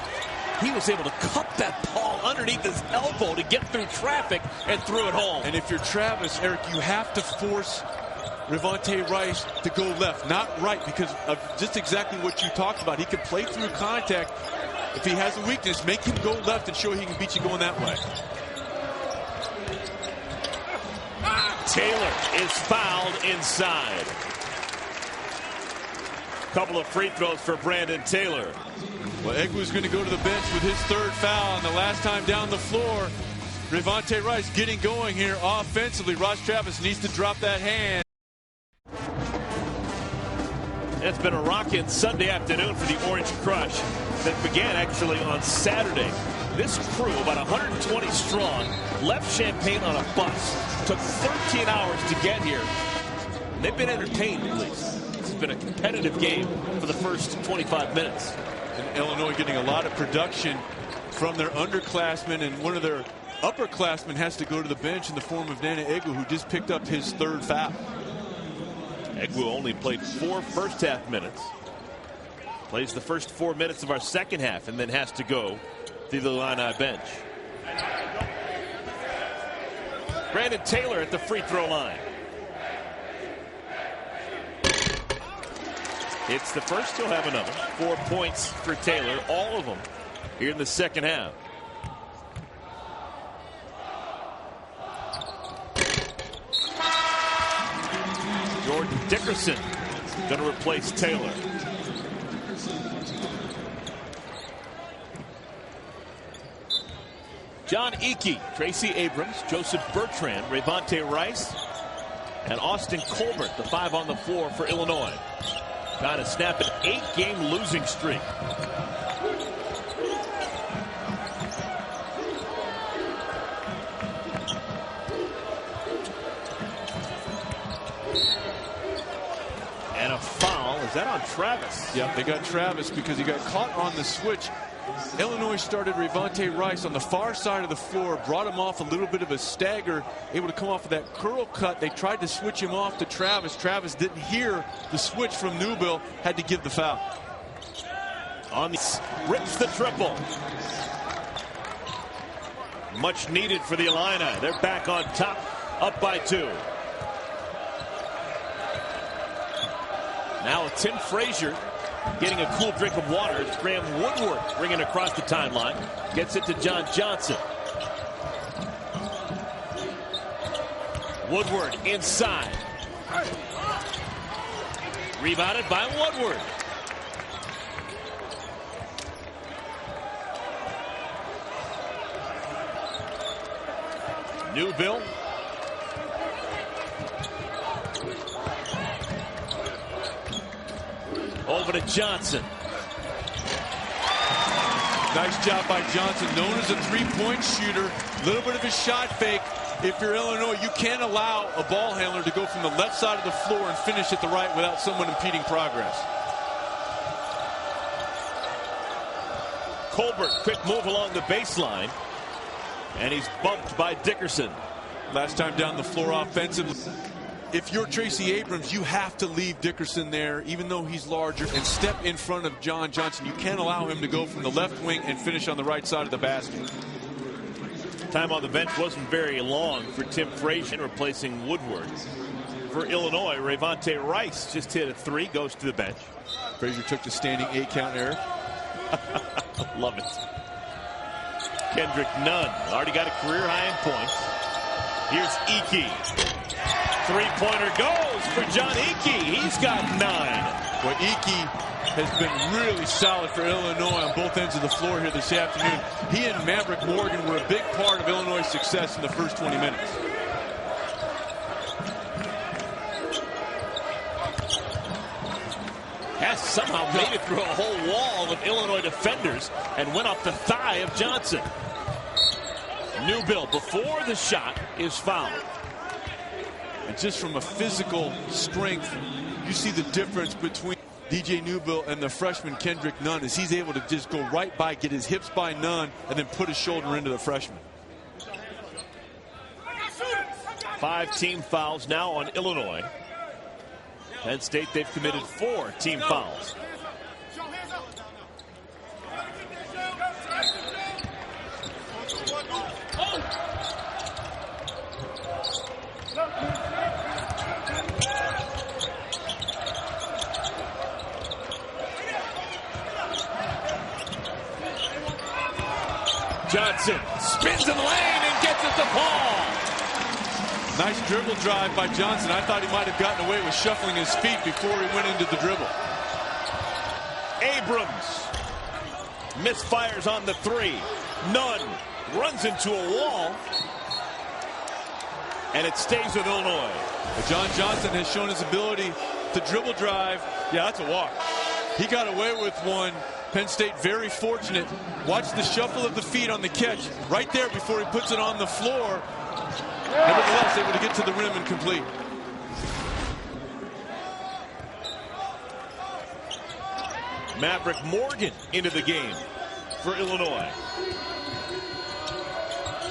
He was able to cup that ball underneath his elbow to get through traffic and threw it home. And if you're Travis, Eric, you have to force Rivante Rice to go left, not right, because of just exactly what you talked about. He can play through contact. If he has a weakness, make him go left and show he can beat you going that way. Taylor is fouled inside. Couple of free throws for Brandon Taylor. Well, Egwu's going to go to the bench with his third foul, and the last time down the floor, Rivante Rice getting going here offensively. Ross Travis needs to drop that hand. It's been a rocking Sunday afternoon for the Orange Crush that began actually on Saturday. This crew, about 120 strong, left Champaign on a bus. Took 13 hours to get here. They've been entertained, at least. It's been a competitive game for the first 25 minutes. And Illinois getting a lot of production from their underclassmen, and one of their upperclassmen has to go to the bench in the form of Nana Egwu, who just picked up his third foul. Egwu only played 4 first-half minutes. Plays the first 4 minutes of our second half and then has to go through the Illini bench. Brandon Taylor at the free throw line. It's the first, he'll have another. 4 points for Taylor, all of them here in the second half. Jordan Dickerson going to replace Taylor. John Eakey, Tracy Abrams, Joseph Bertrand, Rivante Rice, and Austin Colbert, the 5 on the floor for Illinois. Trying to snap an 8-game losing streak. And a foul. Is that on Travis? Yep, they got Travis because he got caught on the switch. Illinois started Rivante Rice on the far side of the floor, brought him off a little bit of a stagger, able to come off of that curl cut. They tried to switch him off to Travis. Travis didn't hear the switch from Newbill, had to give the foul. On the rips the triple. Much needed for the Illini. They're back on top, up by 2. Now Tim Frazier getting a cool drink of water. It's Graham Woodward bringing across the timeline. Gets it to John Johnson. Woodward inside. Rebounded by Woodward. Newbill over to Johnson. Nice job by Johnson, known as a three-point shooter. A little bit of a shot fake. If you're Illinois, you can't allow a ball handler to go from the left side of the floor and finish at the right without someone impeding progress. Colbert, quick move along the baseline. And he's bumped by Dickerson. Last time down the floor offensively. If you're Tracy Abrams, you have to leave Dickerson there, even though he's larger, and step in front of John Johnson. You can't allow him to go from the left wing and finish on the right side of the basket. Time on the bench wasn't very long for Tim Frazier, replacing Woodward. For Illinois, Rayvonte Rice just hit a three, goes to the bench. Frazier took the standing 8-count error. Love it. Kendrick Nunn already got a career high in points. Here's Icky. Three-pointer goes for John Icky. He's got 9. Well, Icky has been really solid for Illinois on both ends of the floor here this afternoon. He and Maverick Morgan were a big part of Illinois' success in the first 20 minutes. Hess somehow made it through a whole wall of Illinois defenders and went off the thigh of Johnson. Newbill, before the shot, is fouled. And just from a physical strength, you see the difference between DJ Newbill and the freshman Kendrick Nunn, as he's able to just go right by, get his hips by Nunn, and then put his shoulder into the freshman. 5 team fouls now on Illinois. Penn State, they've committed 4 team fouls. Johnson spins in the lane and gets it to Paul. Nice dribble drive by Johnson. I thought he might have gotten away with shuffling his feet before he went into the dribble. Abrams misfires on the 3. Nunn runs into a wall. And it stays with Illinois. But John Johnson has shown his ability to dribble drive. Yeah, that's a walk. He got away with one. Penn State very fortunate. Watch the shuffle of the feet on the catch right there before he puts it on the floor. Nevertheless, able to get to the rim and complete. Maverick Morgan into the game for Illinois.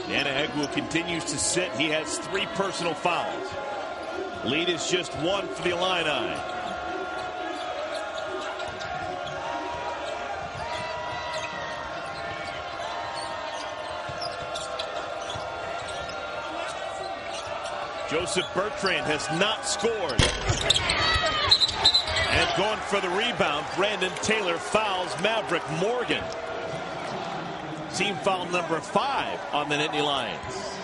Nanaegu continues to sit. He has 3 personal fouls. Lead is just 1 for the Illini. Joseph Bertrand has not scored. And going for the rebound, Brandon Taylor fouls Maverick Morgan. Team foul number 5 on the Nittany Lions.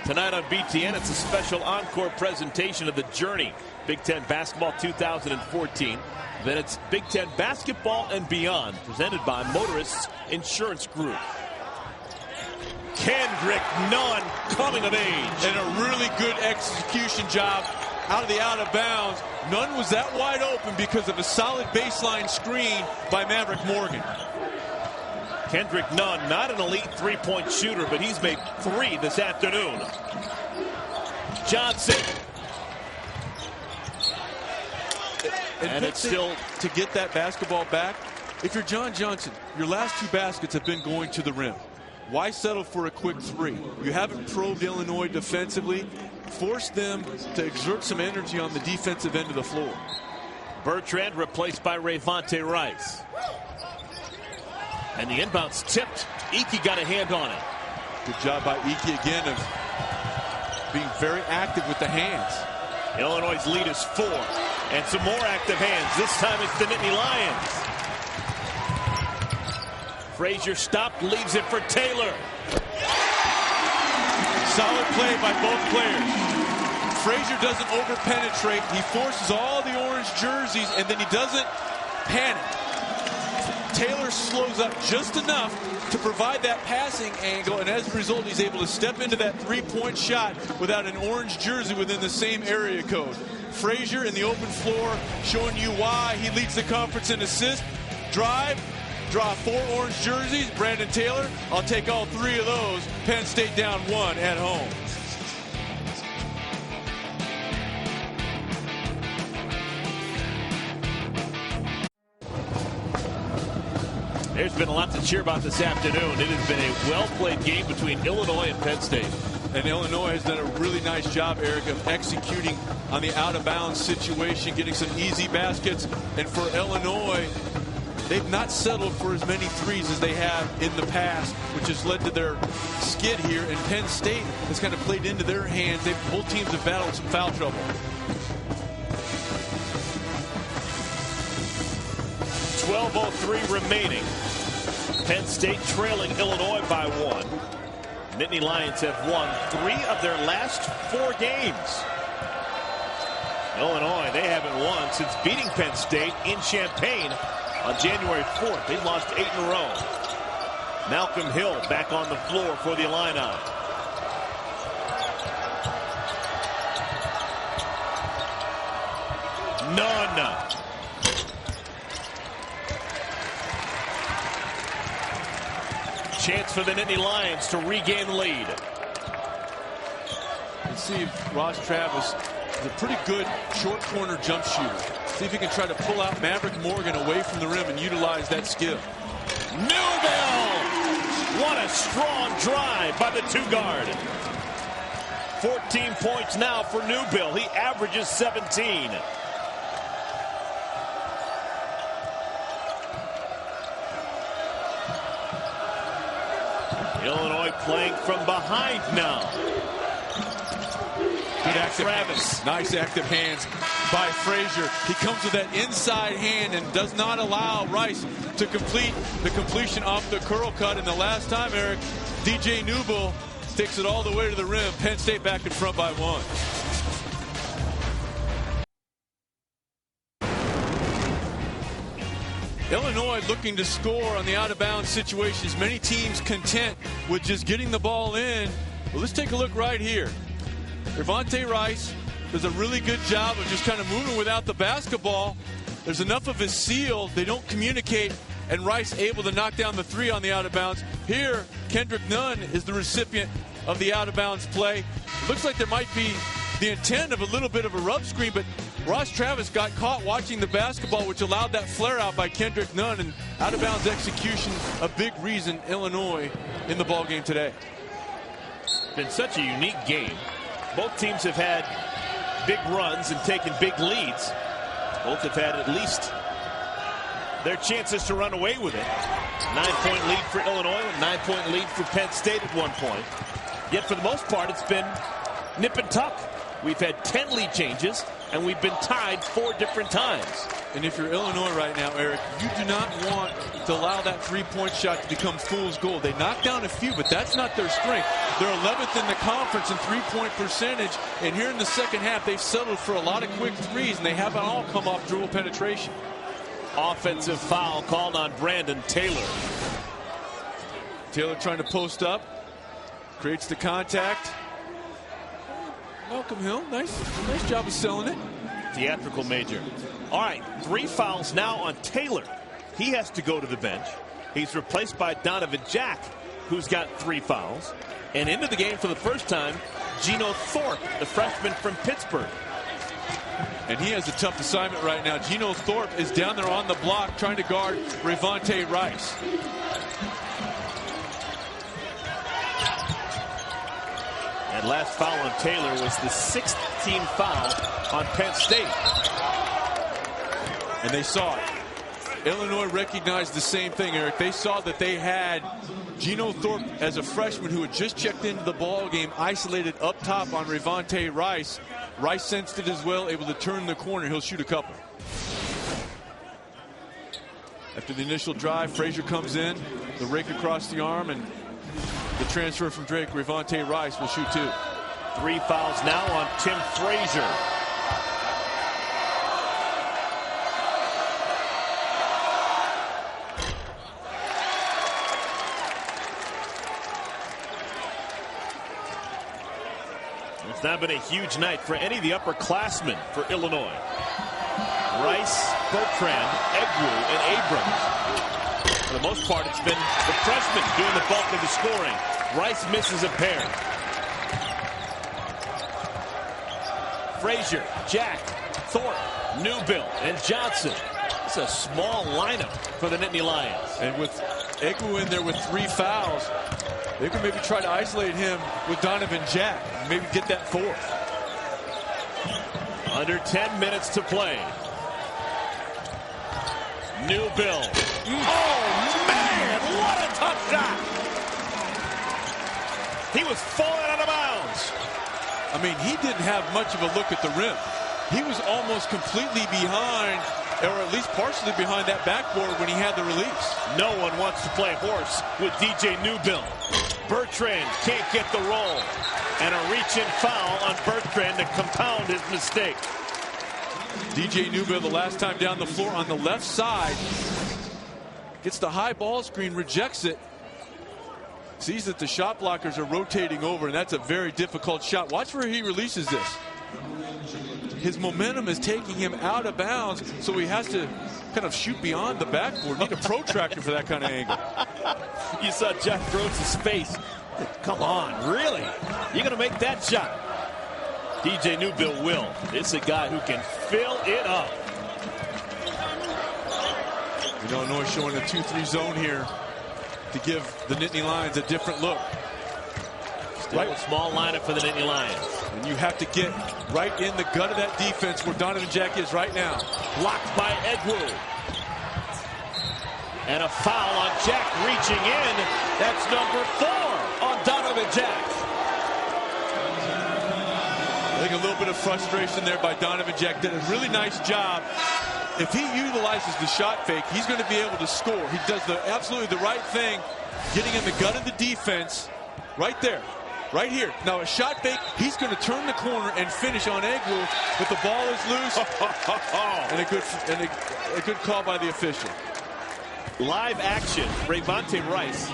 Tonight on BTN, it's a special encore presentation of the Journey Big Ten Basketball 2014. Then it's Big Ten Basketball and Beyond, presented by Motorists Insurance Group. Kendrick Nunn coming of age. And a really good execution job out of the out of bounds. Nunn was that wide open because of a solid baseline screen by Maverick Morgan. Kendrick Nunn, not an elite three-point shooter, but he's made 3 this afternoon. Johnson. And it's still to get that basketball back. If you're John Johnson, your last 2 baskets have been going to the rim. Why settle for a quick 3? You haven't probed Illinois defensively. Force them to exert some energy on the defensive end of the floor. Bertrand replaced by Rayvonte Rice. And the inbound's tipped. Icky got a hand on it. Good job by Icky again of being very active with the hands. Illinois' lead is 4. And some more active hands. This time it's the Nittany Lions. Frazier stopped, leaves it for Taylor. Solid play by both players. Frazier doesn't over-penetrate. He forces all the orange jerseys, and then he doesn't panic. Taylor slows up just enough to provide that passing angle, and as a result, he's able to step into that three-point shot without an orange jersey within the same area code. Frazier in the open floor showing you why he leads the conference in assists. Drive, draw 4 orange jerseys. Brandon Taylor, I'll take all 3 of those. Penn State down 1 at home. There's been a lot to cheer about this afternoon. It has been a well-played game between Illinois and Penn State. And Illinois has done a really nice job, Eric, of executing on the out-of-bounds situation, getting some easy baskets. And for Illinois, they've not settled for as many threes as they have in the past, which has led to their skid here. And Penn State has kind of played into their hands. Both teams have battled some foul trouble. 12:03 remaining. Penn State trailing Illinois by 1. Nittany Lions have won 3 of their last 4 games. Illinois, they haven't won since beating Penn State in Champaign on January 4th. They've lost 8 in a row. Malcolm Hill back on the floor for the Illini. None. Chance for the Nittany Lions to regain the lead. Let's see if Ross Travis is a pretty good short corner jump shooter. See if he can try to pull out Maverick Morgan away from the rim and utilize that skill. Newbill! What a strong drive by the 2-guard. 14 points now for Newbill. He averages 17. Illinois playing from behind now. Good active, Travis. Nice active hands by Frazier. He comes with that inside hand and does not allow Rice to complete the completion off the curl cut. And the last time, Eric, DJ Newbill takes it all the way to the rim. Penn State back in front by 1. Illinois looking to score on the out-of-bounds situations. Many teams content with just getting the ball in. Well, let's take a look right here. Rivante Rice does a really good job of just kind of moving without the basketball. There's enough of his seal. They don't communicate, and Rice able to knock down the 3 on the out-of-bounds. Here, Kendrick Nunn is the recipient of the out-of-bounds play. It looks like there might be the intent of a little bit of a rub screen, but Ross Travis got caught watching the basketball, which allowed that flare out by Kendrick Nunn, and out-of-bounds execution, a big reason Illinois in the ball game today. It's been such a unique game. Both teams have had big runs and taken big leads. Both have had at least their chances to run away with it. 9-point lead for Illinois, a 9-point lead for Penn State at one point. Yet for the most part, it's been nip and tuck. We've had 10 lead changes, and we've been tied 4 different times. And if you're Illinois right now, Eric, you do not want to allow that three-point shot to become fool's gold. They knocked down a few, but that's not their strength. They're 11th in the conference in three-point percentage, and here in the second half, they've settled for a lot of quick threes, and they haven't all come off dribble penetration. Offensive foul called on Brandon Taylor. Taylor trying to post up, creates the contact. Malcolm Hill, nice job of selling it. Theatrical major. All right, 3 fouls now on Taylor. He has to go to the bench. He's replaced by Donovan Jack, who's got 3 fouls. And into the game for the first time, Geno Thorpe, the freshman from Pittsburgh. And he has a tough assignment right now. Geno Thorpe is down there on the block trying to guard Rivante Rice. And last foul on Taylor was the 6th team foul on Penn State. And they saw it. Illinois recognized the same thing, Eric. They saw that they had Geno Thorpe as a freshman who had just checked into the ball game, isolated up top on Rivante Rice. Rice sensed it as well, able to turn the corner. He'll shoot a couple. After the initial drive, Frazier comes in, the rake across the arm, and the transfer from Drake, Rivante Rice, will shoot 2. 3 fouls now on Tim Frazier. It's not been a huge night for any of the upperclassmen for Illinois. Rice, Bertrand, Egwu, and Abrams. For the most part, it's been the freshmen doing the bulk of the scoring. Rice misses a pair. Frazier, Jack, Thorpe, Newbill, and Johnson. It's a small lineup for the Nittany Lions. And with Egwu in there with 3 fouls, they can maybe try to isolate him with Donovan Jack. Maybe get that 4th. Under 10 minutes to play. Newbill. Oh, man, what a tough shot. He was falling out of bounds. I mean, he didn't have much of a look at the rim. He was almost completely behind, or at least partially behind that backboard when he had the release. No one wants to play horse with DJ Newbill. Bertrand can't get the roll. And a reach-in foul on Bertrand to compound his mistake. DJ Newbill, the last time down the floor on the left side, gets the high ball screen, rejects it, sees that the shot blockers are rotating over, and that's a very difficult shot. Watch where he releases this. His momentum is taking him out of bounds, so he has to kind of shoot beyond the backboard. Need a protractor for that kind of angle. You saw Jeff Gross' face. Come on, really? You're going to make that shot? DJ Newbill will. It's a guy who can fill it up. Illinois showing a 2-3 zone here to give the Nittany Lions a different look. Still a small lineup for the Nittany Lions. And you have to get right in the gut of that defense where Donovan Jack is right now. Blocked by Egwu. And a foul on Jack reaching in. That's number 4 on Donovan Jack. I think a little bit of frustration there by Donovan Jack. Did a really nice job. If he utilizes the shot fake, he's going to be able to score. He does absolutely the right thing, getting in the gut of the defense right there. Right here. Now a shot fake, he's going to turn the corner and finish on Egwu, but the ball is loose. and a good call by the official. Live action, Rayvonte Rice.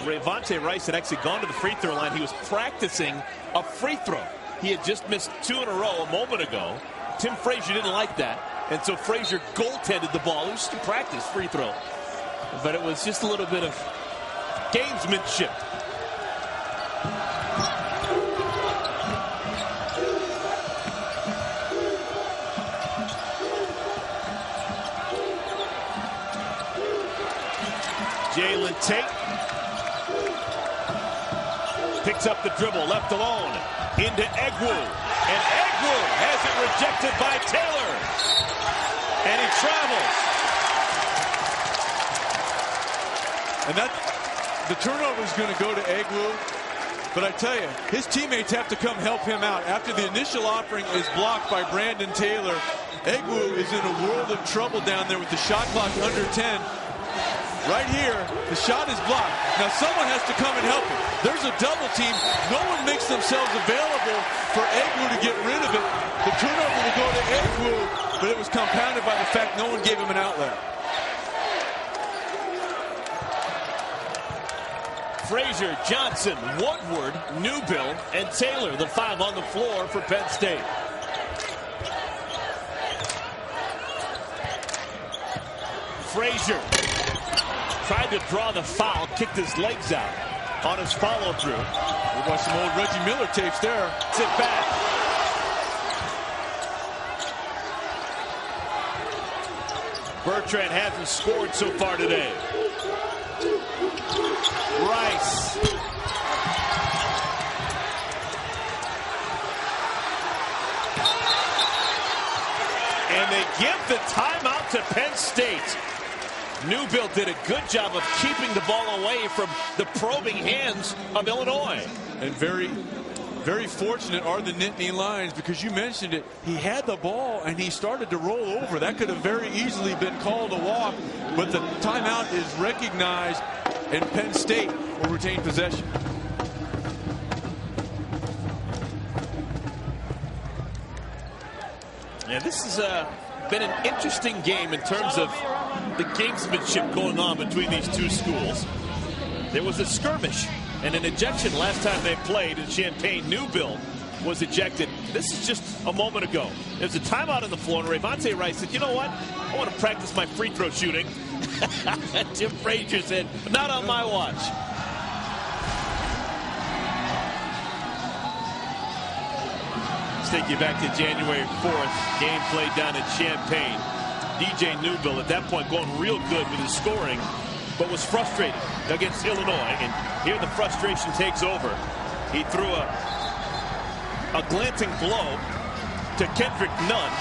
Rayvonte Rice had actually gone to the free throw line. He was practicing a free throw. He had just missed 2 in a row a moment ago. Tim Frazier didn't like that, and so Frazier goaltended the ball. It was just a practice free throw, but it was just a little bit of gamesmanship. Jalen Tate picks up the dribble, left alone, into Egwu. And Egwu has it rejected by Taylor. And he travels. And the turnover is going to go to Egwu. But I tell you, his teammates have to come help him out. After the initial offering is blocked by Brandon Taylor, Egwu is in a world of trouble down there with the shot clock under 10. Right here, the shot is blocked. Now someone has to come and help him. There's a double team. No one makes themselves available for Egwu to get rid of it. The turnover will go to Egwu, but it was compounded by the fact no one gave him an outlet. Frazier, Johnson, Woodward, Newbill, and Taylor, the 5 on the floor for Penn State. Frazier tried to draw the foul, kicked his legs out on his follow-through. We've got some old Reggie Miller tapes there. Sit back. Bertrand hasn't scored so far today. Rice. And they give the timeout to Penn State. Newbill did a good job of keeping the ball away from the probing hands of Illinois. And very, very fortunate are the Nittany Lions, because you mentioned it. He had the ball and he started to roll over. That could have very easily been called a walk, but the timeout is recognized and Penn State will retain possession. Yeah, this has been an interesting game in terms of the gamesmanship going on between these two schools. There was a skirmish And an ejection last time they played in Champaign, Newville was ejected. This is just a moment ago. There's a timeout on the floor, and Ravonte Rice said, you know what? I want to practice my free throw shooting. Jim Frazier said, not on my watch. Let's take you back to January 4th. Game played down in Champaign. DJ Newville at that point going real good with his scoring, but was frustrated against Illinois. And here the frustration takes over. He threw a glancing blow to Kendrick Nunn,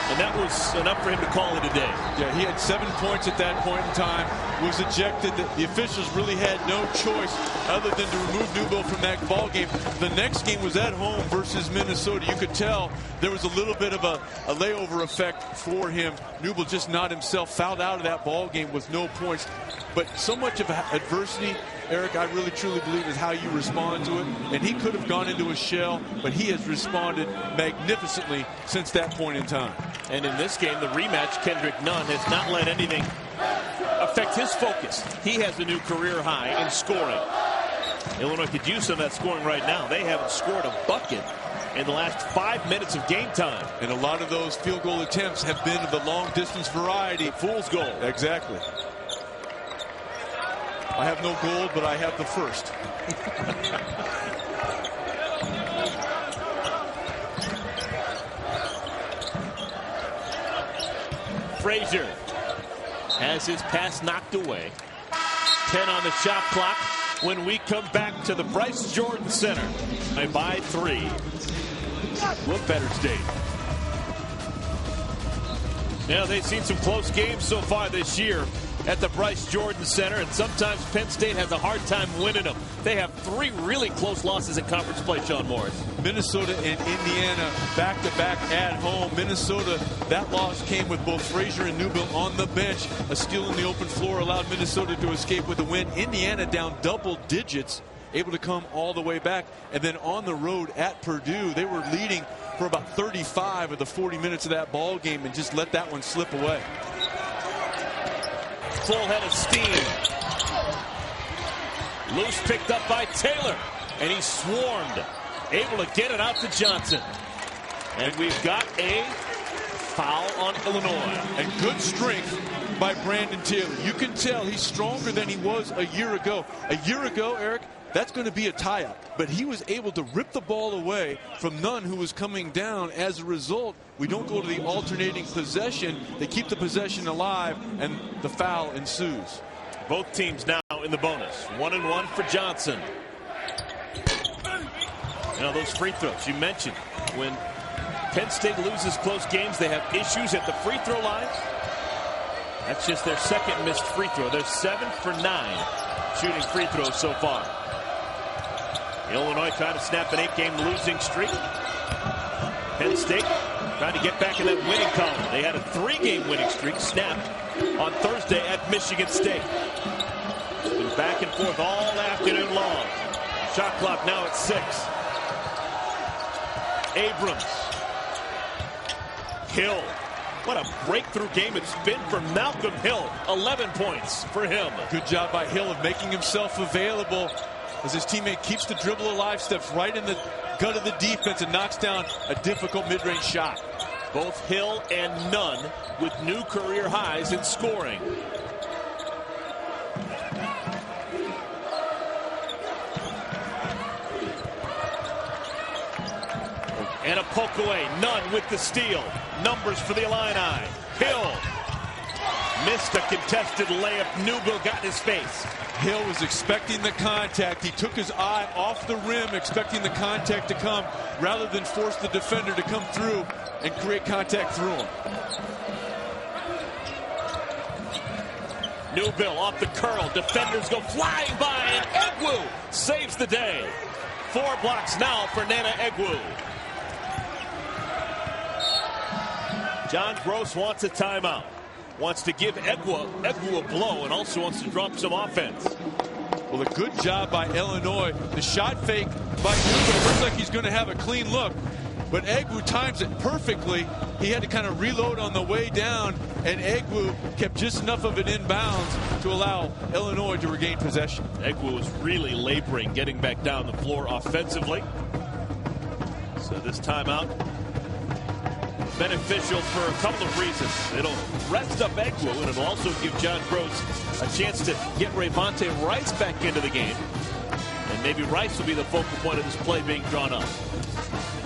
and that was enough for him to call it a day. Yeah, he had 7 points at that point in time, was ejected. The officials really had no choice other than to remove Newville from that ball game. The next game was at home versus Minnesota. You could tell there was a little bit of a layover effect for him. Newville just not himself, fouled out of that ball game with no points. But so much of adversity, Eric, I really truly believe is how you respond to it. And he could have gone into a shell, but he has responded magnificently since that point in time. And in this game, the rematch, Kendrick Nunn has not let anything affect his focus. He has a new career high in scoring. Illinois could use some of that scoring right now. They haven't scored a bucket in the last 5 minutes of game time. And a lot of those field goal attempts have been of the long distance variety. Fool's goal. Exactly. I have no gold, but I have the first. Frazier has his pass knocked away. 10 on the shot clock when we come back to the Bryce Jordan Center. By 3 with Better State. Now, they've seen some close games so far this year at the Bryce Jordan Center, and sometimes Penn State has a hard time winning them. They have 3 really close losses in conference play, Sean Morris. Minnesota and Indiana back-to-back at home. Minnesota, that loss came with both Frazier and Newville on the bench. A steal in the open floor allowed Minnesota to escape with a win. Indiana down double digits, able to come all the way back. And then on the road at Purdue, they were leading for about 35 of the 40 minutes of that ball game and just let that one slip away. Full head of steam. Loose picked up by Taylor, and he swarmed, able to get it out to Johnson. And we've got a foul on Illinois. And good strength by Brandon Taylor. You can tell he's stronger than he was a year ago. A year ago, Eric, that's going to be a tie-up. But he was able to rip the ball away from Nunn, who was coming down. As a result, we don't go to the alternating possession. They keep the possession alive, and the foul ensues. Both teams now in the bonus. 1-1 for Johnson. Now those free throws you mentioned. When Penn State loses close games, they have issues at the free throw line. That's just their second missed free throw. They're 7 for 9 shooting free throws so far. Illinois trying to snap an 8-game losing streak. Penn State trying to get back in that winning column. They had a 3-game winning streak snapped on Thursday at Michigan State. It's been back and forth all afternoon long. Shot clock now at 6. Abrams. Hill. What a breakthrough game it's been for Malcolm Hill. 11 points for him. Good job by Hill of making himself available as his teammate keeps the dribble alive, steps right in the gut of the defense and knocks down a difficult mid-range shot. Both Hill and Nunn with new career highs in scoring. And a poke away. Nunn with the steal. Numbers for the Illini. Hill missed a contested layup. Newville got in his face. Hill was expecting the contact. He took his eye off the rim, expecting the contact to come, rather than force the defender to come through and create contact through him. Newville off the curl. Defenders go flying by, and Egwu saves the day. 4 blocks now for Nana Egwu. John Gross wants a timeout. Wants to give Egwu a blow, and also wants to drop some offense. Well, a good job by Illinois. The shot fake by Newville looks like he's going to have a clean look. but Egwu times it perfectly. He had to kind of reload on the way down, and Egwu kept just enough of it inbounds to allow Illinois to regain possession. Egwu was really laboring getting back down the floor offensively. So this timeout beneficial for a couple of reasons. It'll rest up Egwu, and it'll also give John Gross a chance to get Rayvonte Rice back into the game. And maybe Rice will be the focal point of this play being drawn up.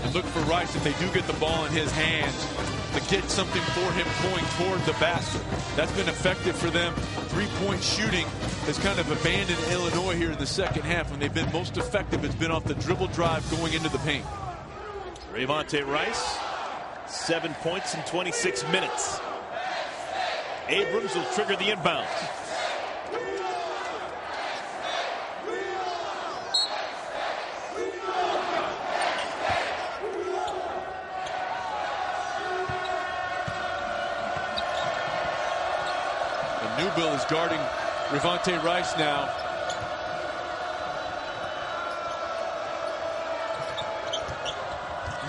And look for Rice, if they do get the ball in his hands, to get something for him going toward the basket. That's been effective for them. Three-point shooting has kind of abandoned Illinois here in the second half. When they've been most effective, it's been off the dribble drive going into the paint. Rayvonte Rice, 7 points in 26 minutes. Abrams will trigger the inbound. And Newbill is guarding Rayvonte Rice now.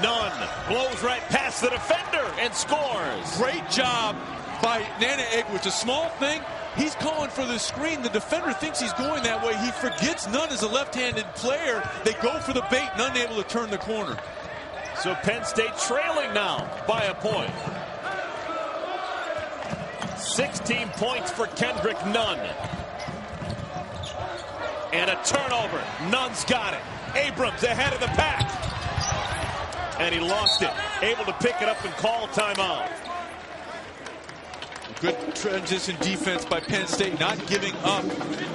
Nunn blows right past the defender and scores. Great job by Nana Egwu. It's a small thing. He's calling for the screen. The defender thinks he's going that way. He forgets Nunn is a left-handed player. They go for the bait. Nunn able to turn the corner. So Penn State trailing now by a point. 16 points for Kendrick Nunn. And a turnover. Nunn's got it. Abrams ahead of the pack. And he lost it. Able to pick it up and call timeout. Good transition defense by Penn State, not giving up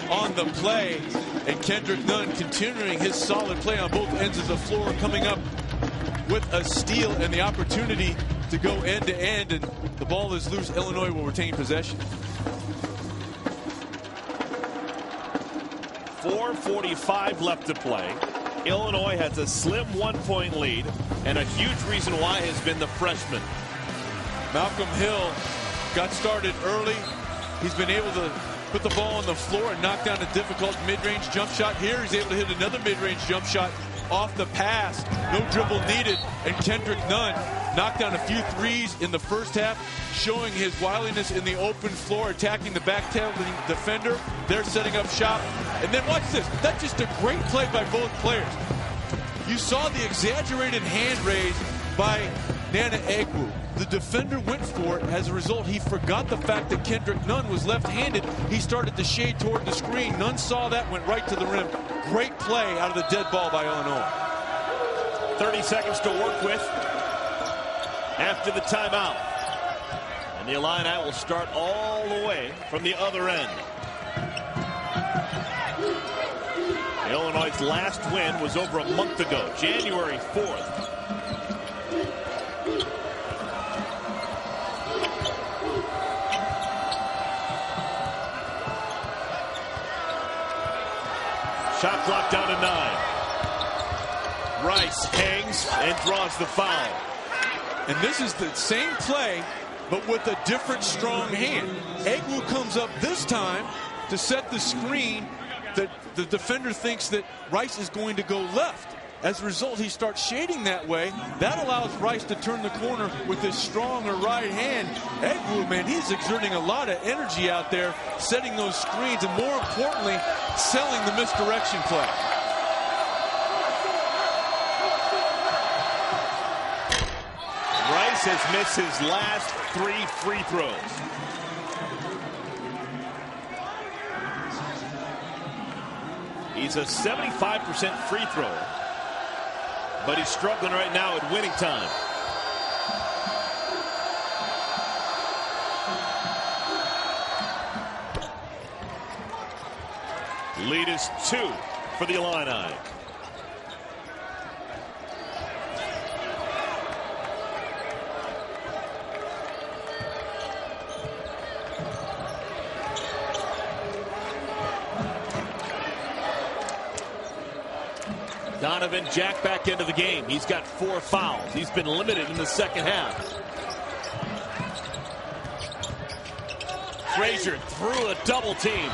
on the play. And Kendrick Nunn continuing his solid play on both ends of the floor, coming up with a steal and the opportunity to go end to end. And the ball is loose. Illinois will retain possession. 4:45 left to play. Illinois has a slim 1-point lead, and a huge reason why has been the freshman. Malcolm Hill got started early. He's been able to put the ball on the floor and knock down a difficult mid-range jump shot. Here he's able to hit another mid-range jump shot off the pass. No dribble needed. And Kendrick Nunn knocked down a few threes in the first half, showing his wiliness in the open floor, attacking the back-tailing defender. They're setting up shop. And then watch this. That's just a great play by both players. You saw the exaggerated hand raise by Nana Egwu. The defender went for it. As a result, he forgot the fact that Kendrick Nunn was left-handed. He started to shade toward the screen. Nunn saw that, went right to the rim. Great play out of the dead ball by Illinois. 30 seconds to work with after the timeout. And the Illini will start all the way from the other end. Illinois' last win was over a month ago, January 4th. Shot clock down to 9. Rice hangs and draws the foul. And this is the same play, but with a different strong hand. Egwu comes up this time to set the screen that the defender thinks that Rice is going to go left. As a result, he starts shading that way. That allows Rice to turn the corner with his stronger right hand. Egwu, man, he's exerting a lot of energy out there, setting those screens, and more importantly, selling the misdirection play. Rice has missed his last 3 free throws. He's a 75% free thrower, but he's struggling right now at winning time. Lead is 2 for the Illini. Donovan Jack back into the game. He's got 4 fouls. He's been limited in the second half. Frazier through a double team.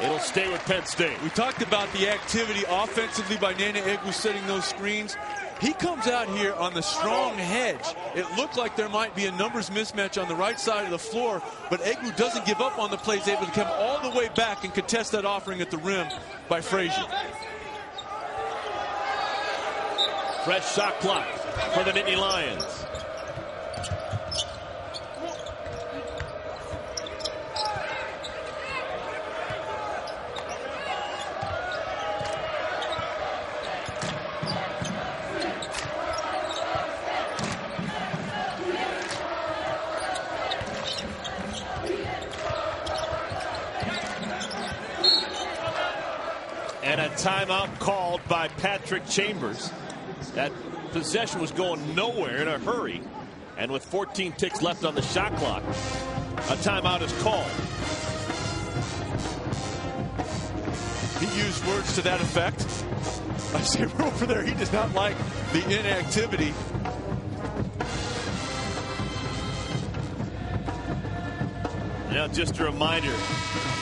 It'll stay with Penn State. We talked about the activity offensively by Nana Egwu setting those screens. He comes out here on the strong hedge. It looked like there might be a numbers mismatch on the right side of the floor, but Egwu doesn't give up on the play. He's able to come all the way back and contest that offering at the rim by Frazier. Fresh shot clock for the Nittany Lions. And a timeout called by Patrick Chambers. That possession was going nowhere in a hurry. And with 14 ticks left on the shot clock, a timeout is called. He used words to that effect. I see over there, he does not like the inactivity. Now, just a reminder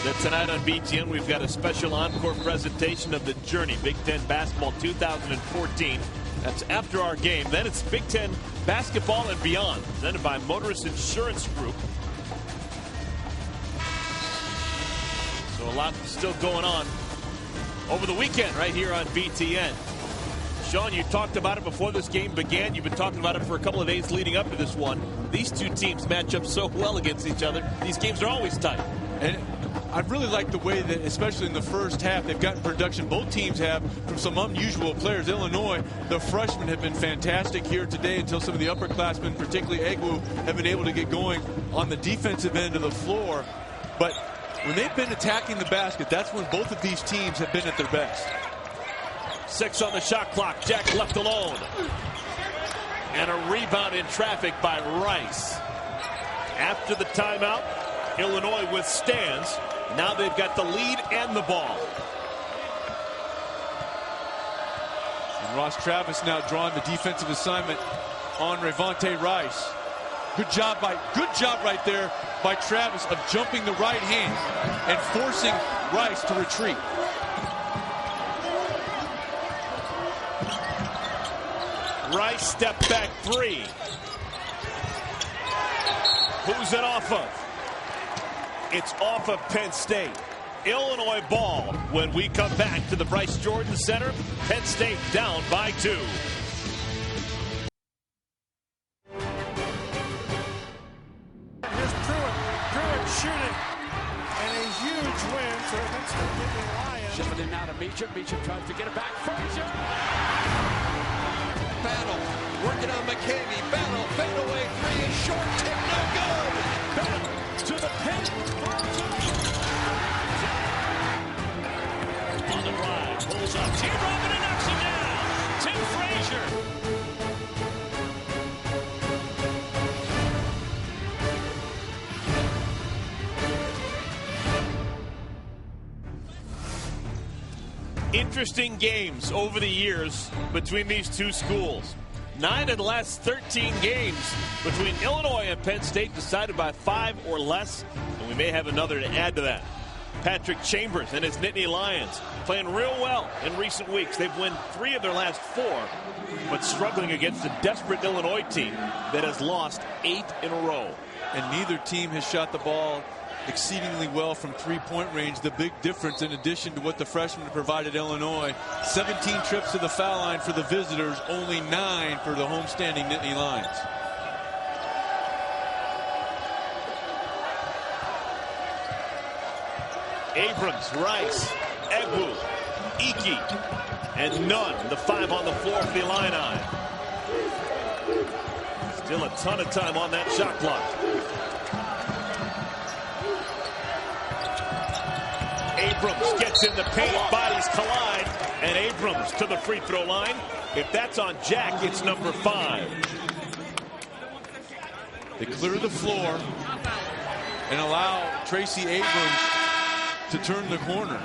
that tonight on BTN, we've got a special encore presentation of the Journey Big Ten Basketball 2014. That's after our game. Then it's Big Ten Basketball and Beyond, presented by Motorist Insurance Group. So a lot still going on over the weekend right here on BTN. Sean, you talked about it before this game began. You've been talking about it for a couple of days leading up to this one. These two teams match up so well against each other. These games are always tight. And I really like the way that, especially in the first half, they've gotten production. Both teams have from some unusual players. Illinois, the freshmen have been fantastic here today until some of the upperclassmen, particularly Egwu, have been able to get going on the defensive end of the floor. But when they've been attacking the basket, that's when both of these teams have been at their best. 6 on the shot clock. Jack left alone. And a rebound in traffic by Rice. After the timeout, Illinois withstands. Now they've got the lead and the ball. And Ross Travis now drawing the defensive assignment on Revonte Rice. Good job right there by Travis of jumping the right hand and forcing Rice to retreat. Rice step back three. Who's it off of? It's off of Penn State. Illinois ball when we come back to the Bryce Jordan Center. Penn State down by 2. Here's Pruitt shooting. And a huge win for the Penn State Nittany Lions. Shipping it now to Meacham. Meacham tries to get it back. Frazier. Battle, working on McCamey. Battle, fadeaway three is short, tip, no good. Battle to the Penn. On the drive, pulls up. Teardrop and knocks him down. Tim Frazier. Interesting games over the years between these two schools. 9 of the last 13 games between Illinois and Penn State decided by 5 or less, and we may have another to add to that. Patrick Chambers and his Nittany Lions playing real well in recent weeks. They've won 3 of their last 4, but struggling against a desperate Illinois team that has lost 8 in a row. And neither team has shot the ball exceedingly well from three-point range. The big difference, in addition to what the freshmen provided Illinois, 17 trips to the foul line for the visitors, only 9 for the homestanding Nittany Lions. Abrams, Rice, Egwu, Iki, and Nunn, the 5 on the floor for the Illini. Still a ton of time on that shot clock. Abrams gets in the paint, bodies collide, and Abrams to the free throw line. If that's on Jack, it's number 5. They clear the floor and allow Tracy Abrams to turn the corner.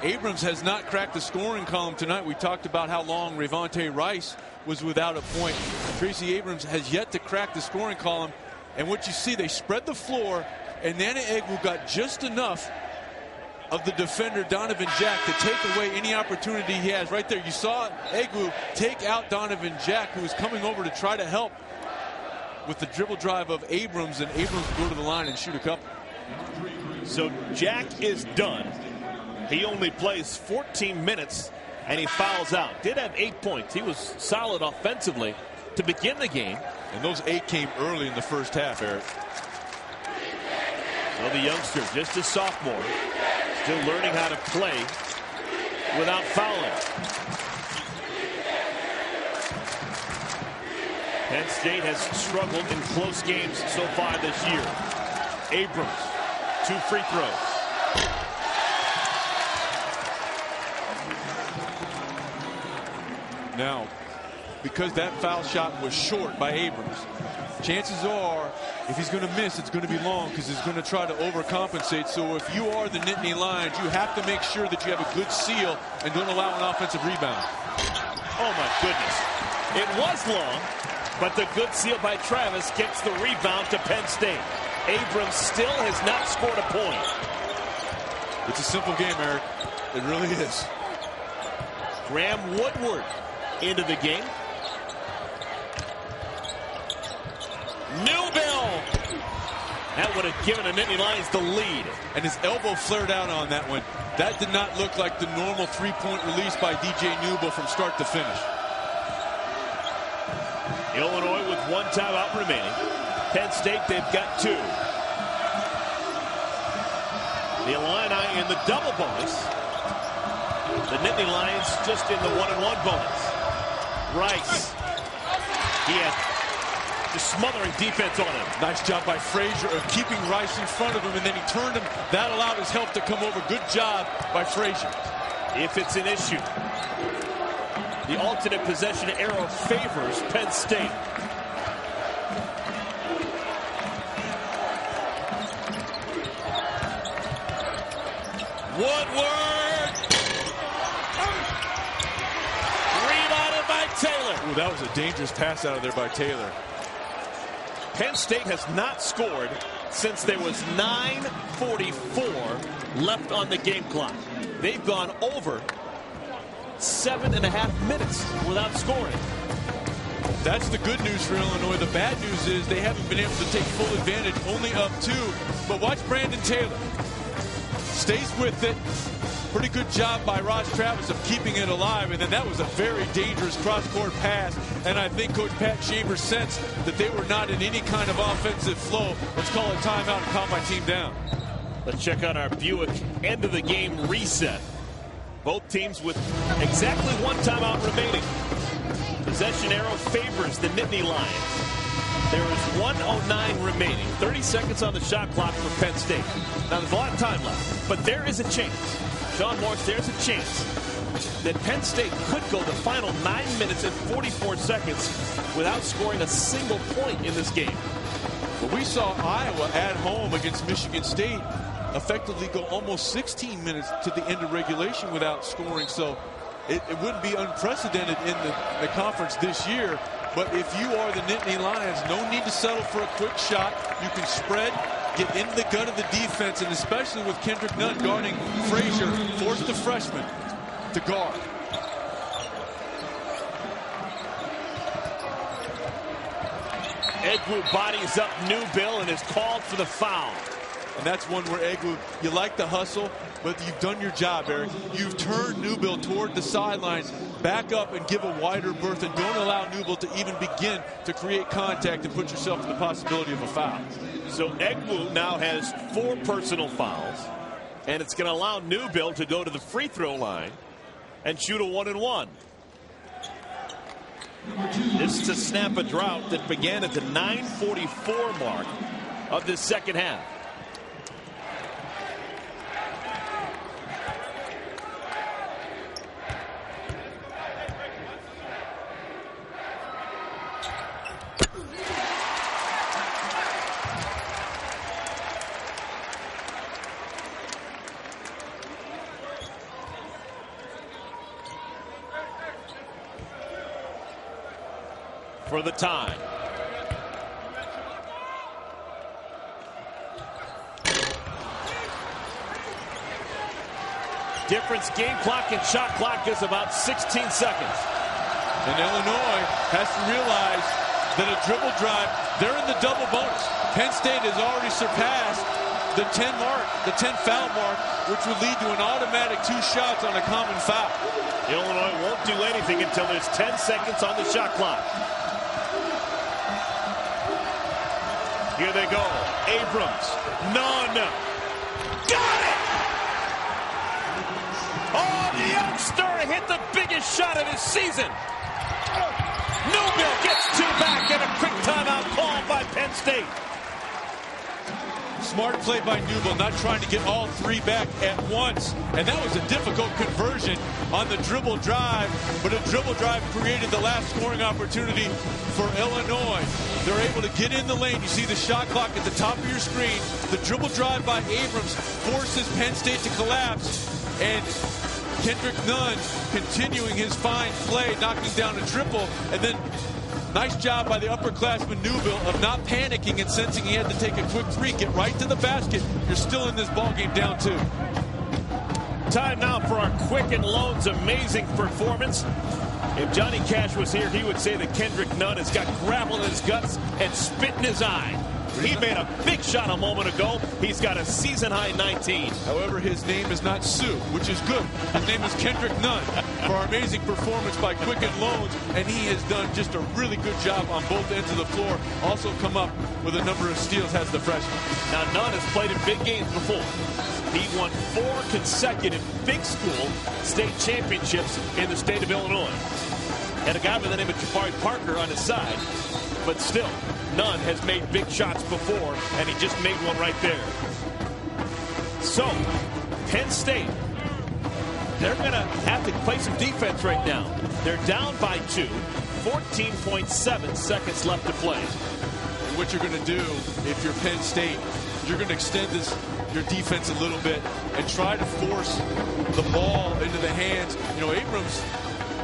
Abrams has not cracked the scoring column tonight. We talked about how long Revonte Rice was without a point. Tracy Abrams has yet to crack the scoring column. And what you see, they spread the floor, and Nana Egwu got just enough of the defender, Donovan Jack, to take away any opportunity he has. Right there, you saw Egwu take out Donovan Jack, who was coming over to try to help with the dribble drive of Abrams, and Abrams would go to the line and shoot a couple. So Jack is done. He only plays 14 minutes, and he fouls out. Did have 8 points. He was solid offensively to begin the game. And those 8 came early in the first half, Eric. So the youngster, just a sophomore, still learning how to play without fouling. Penn State has struggled in close games so far this year. Abrams, 2 free throws. Now, because that foul shot was short by Abrams, chances are, if he's going to miss, it's going to be long because he's going to try to overcompensate. So if you are the Nittany Lions, you have to make sure that you have a good seal and don't allow an offensive rebound. Oh, my goodness. It was long, but the good seal by Travis gets the rebound to Penn State. Abrams still has not scored a point. It's a simple game, Eric. It really is. Graham Woodward into the game. Newbill. That would have given the Nittany Lions the lead. And his elbow flared out on that one. That did not look like the normal three-point release by DJ Newbill from start to finish. Illinois with 1 timeout remaining. Penn State, they've got 2. The Illini in the double bonus. The Nittany Lions just in the 1-and-1 bonus. Rice. He had just smothering defense on him. Nice job by Frazier of keeping Rice in front of him, and then he turned him. That allowed his help to come over. Good job by Frazier. If it's an issue, the alternate possession arrow favors Penn State. Woodward. Rebounded by Taylor. Ooh, that was a dangerous pass out of there by Taylor. Penn State has not scored since there was 9:44 left on the game clock. They've gone over 7.5 minutes without scoring. That's the good news for Illinois. The bad news is they haven't been able to take full advantage, only up 2. But watch Brandon Taylor. Stays with it. Pretty good job by Ross Travis of keeping it alive. And then that was a very dangerous cross-court pass. And I think Coach Pat Chambers sensed that they were not in any kind of offensive flow. Let's call it timeout and calm my team down. Let's check out our Buick end of the game reset. Both teams with exactly 1 timeout remaining. Possession arrow favors the Nittany Lions. There is 1:09 remaining. 30 seconds on the shot clock for Penn State. Now there's a lot of time left, but there is a chance. Sean Morris, there's a chance that Penn State could go the final 9 minutes and 44 seconds without scoring a single point in this game. Well, we saw Iowa at home against Michigan State effectively go almost 16 minutes to the end of regulation without scoring. So it wouldn't be unprecedented in the conference this year. But if you are the Nittany Lions, no need to settle for a quick shot. You can spread, get into the gut of the defense, and especially with Kendrick Nunn guarding Frazier, force the freshman to guard. Egwu bodies up Newbill and is called for the foul. And that's one where Egwu, you like the hustle, but you've done your job, Eric. You've turned Newbill toward the sidelines, back up and give a wider berth, and don't allow Newbill to even begin to create contact and put yourself in the possibility of a foul. So Egwu now has 4 personal fouls, and it's going to allow Newbill to go to the free throw line and shoot a 1-and-1. This is to snap a drought that began at the 9:44 mark of the second half. For the time. Difference game clock and shot clock is about 16 seconds. And Illinois has to realize that a dribble drive, they're in the double bonus. Penn State has already surpassed the 10 foul mark, which would lead to an automatic 2 shots on a common foul. Illinois won't do anything until there's 10 seconds on the shot clock. Here they go. Abrams. None. Got it! Oh, the youngster hit the biggest shot of his season. Newbill gets 2 back and a quick timeout called by Penn State. Smart play by Newbill, not trying to get all 3 back at once. And that was a difficult conversion on the dribble drive. But a dribble drive created the last scoring opportunity for Illinois. They're able to get in the lane. You see the shot clock at the top of your screen. The dribble drive by Abrams forces Penn State to collapse. And Kendrick Nunn continuing his fine play, knocking down a triple. And then nice job by the upperclassman Newbill of not panicking and sensing he had to take a quick 3, get right to the basket. You're still in this ballgame down 2. Time now for our Quicken Loans amazing performance. If Johnny Cash was here, he would say that Kendrick Nunn has got gravel in his guts and spit in his eye. He made a big shot a moment ago. He's got a season-high 19. However, his name is not Sue, which is good. His name is Kendrick Nunn for our amazing performance by Quicken Loans, and he has done just a really good job on both ends of the floor. Also come up with a number of steals as the freshman. Now, Nunn has played in big games before. He won 4 consecutive big school state championships in the state of Illinois. Had a guy by the name of Jabari Parker on his side, but still, Nunn has made big shots before, and he just made one right there. So, Penn State, they're going to have to play some defense right now. They're down by 2, 14.7 seconds left to play. And what you're going to do if you're Penn State, you're going to extend your defense a little bit and try to force the ball into the hands. You know, Abrams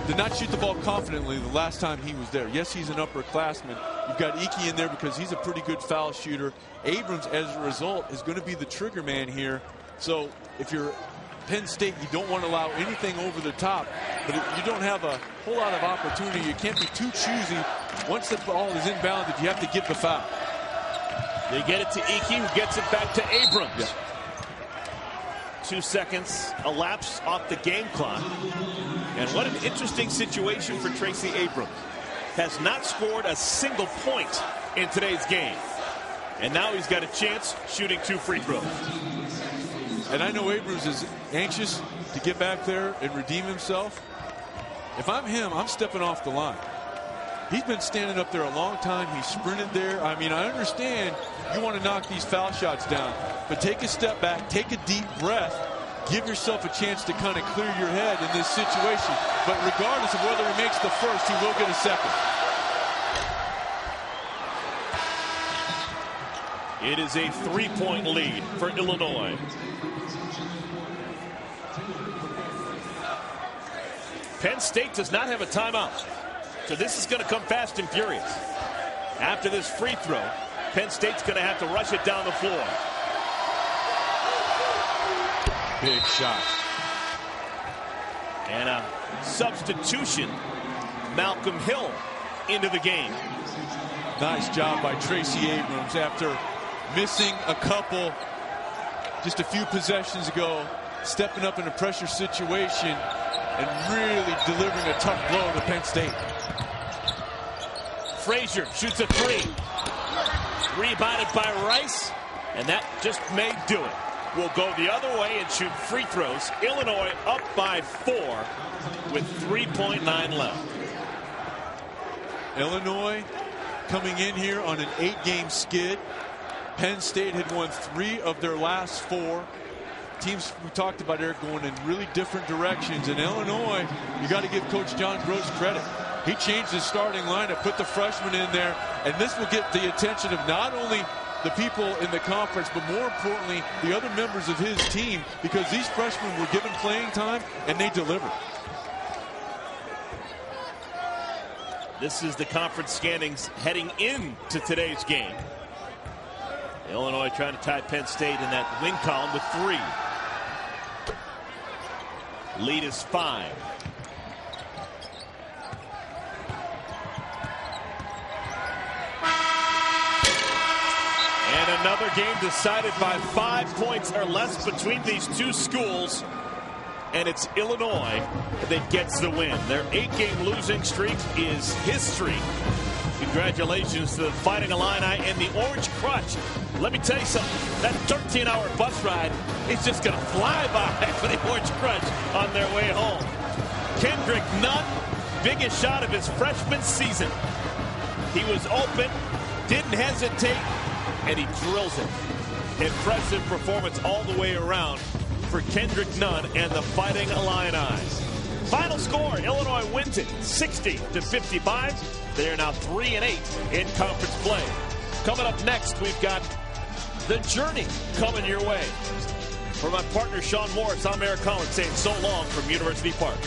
did not shoot the ball confidently the last time he was there. Yes, he's an upperclassman. You've got Iki in there because he's a pretty good foul shooter. Abrams, as a result, is going to be the trigger man here. So if you're Penn State, you don't want to allow anything over the top, but you don't have a whole lot of opportunity. You can't be too choosy. Once the ball is inbounded, you have to give the foul. They get it to Iki, who gets it back to Abrams. Yeah. 2 seconds elapse off the game clock. And what an interesting situation for Tracy Abrams. Has not scored a single point in today's game. And now he's got a chance shooting 2 free throws. And I know Abrams is anxious to get back there and redeem himself. If I'm him, I'm stepping off the line. He's been standing up there a long time. He sprinted there. I mean, I understand you want to knock these foul shots down, but take a step back, take a deep breath, give yourself a chance to kind of clear your head in this situation. But regardless of whether he makes the first, he will get a second. It is a 3-point lead for Illinois. Penn State does not have a timeout. So this is going to come fast and furious. After this free throw, Penn State's going to have to rush it down the floor. Big shot. And a substitution, Malcolm Hill into the game. Nice job by Tracy Abrams after missing a couple just a few possessions ago, stepping up in a pressure situation and really delivering a tough blow to Penn State. Frazier shoots a 3. Rebounded by Rice, and that just may do it. Will go the other way and shoot free throws. Illinois up by 4 with 3.9 left. Illinois coming in here on an 8-game skid. Penn State had won 3 of their last 4. Teams we talked about, Eric, going in really different directions. In Illinois, you got to give Coach John Gross credit. He changed his starting lineup, put the freshman in there, and this will get the attention of not only the people in the conference, but more importantly, the other members of his team, because these freshmen were given playing time, and they delivered. This is the conference standings heading into today's game. Illinois trying to tie Penn State in that win column with 3. Lead is 5. And another game decided by 5 points or less between these two schools. And it's Illinois that gets the win. Their 8-game losing streak is history. Congratulations to the Fighting Illini and the Orange Crutch. Let me tell you something. That 13-hour bus ride is just going to fly by for the Orange Crutch on their way home. Kendrick Nunn, biggest shot of his freshman season. He was open, didn't hesitate, and he drills it. Impressive performance all the way around for Kendrick Nunn and the Fighting Illini. Final score, Illinois wins it 60-55. They are now 3-8 in conference play. Coming up next, we've got The Journey coming your way. For my partner Sean Morris, I'm Eric Collins saying so long from University Park.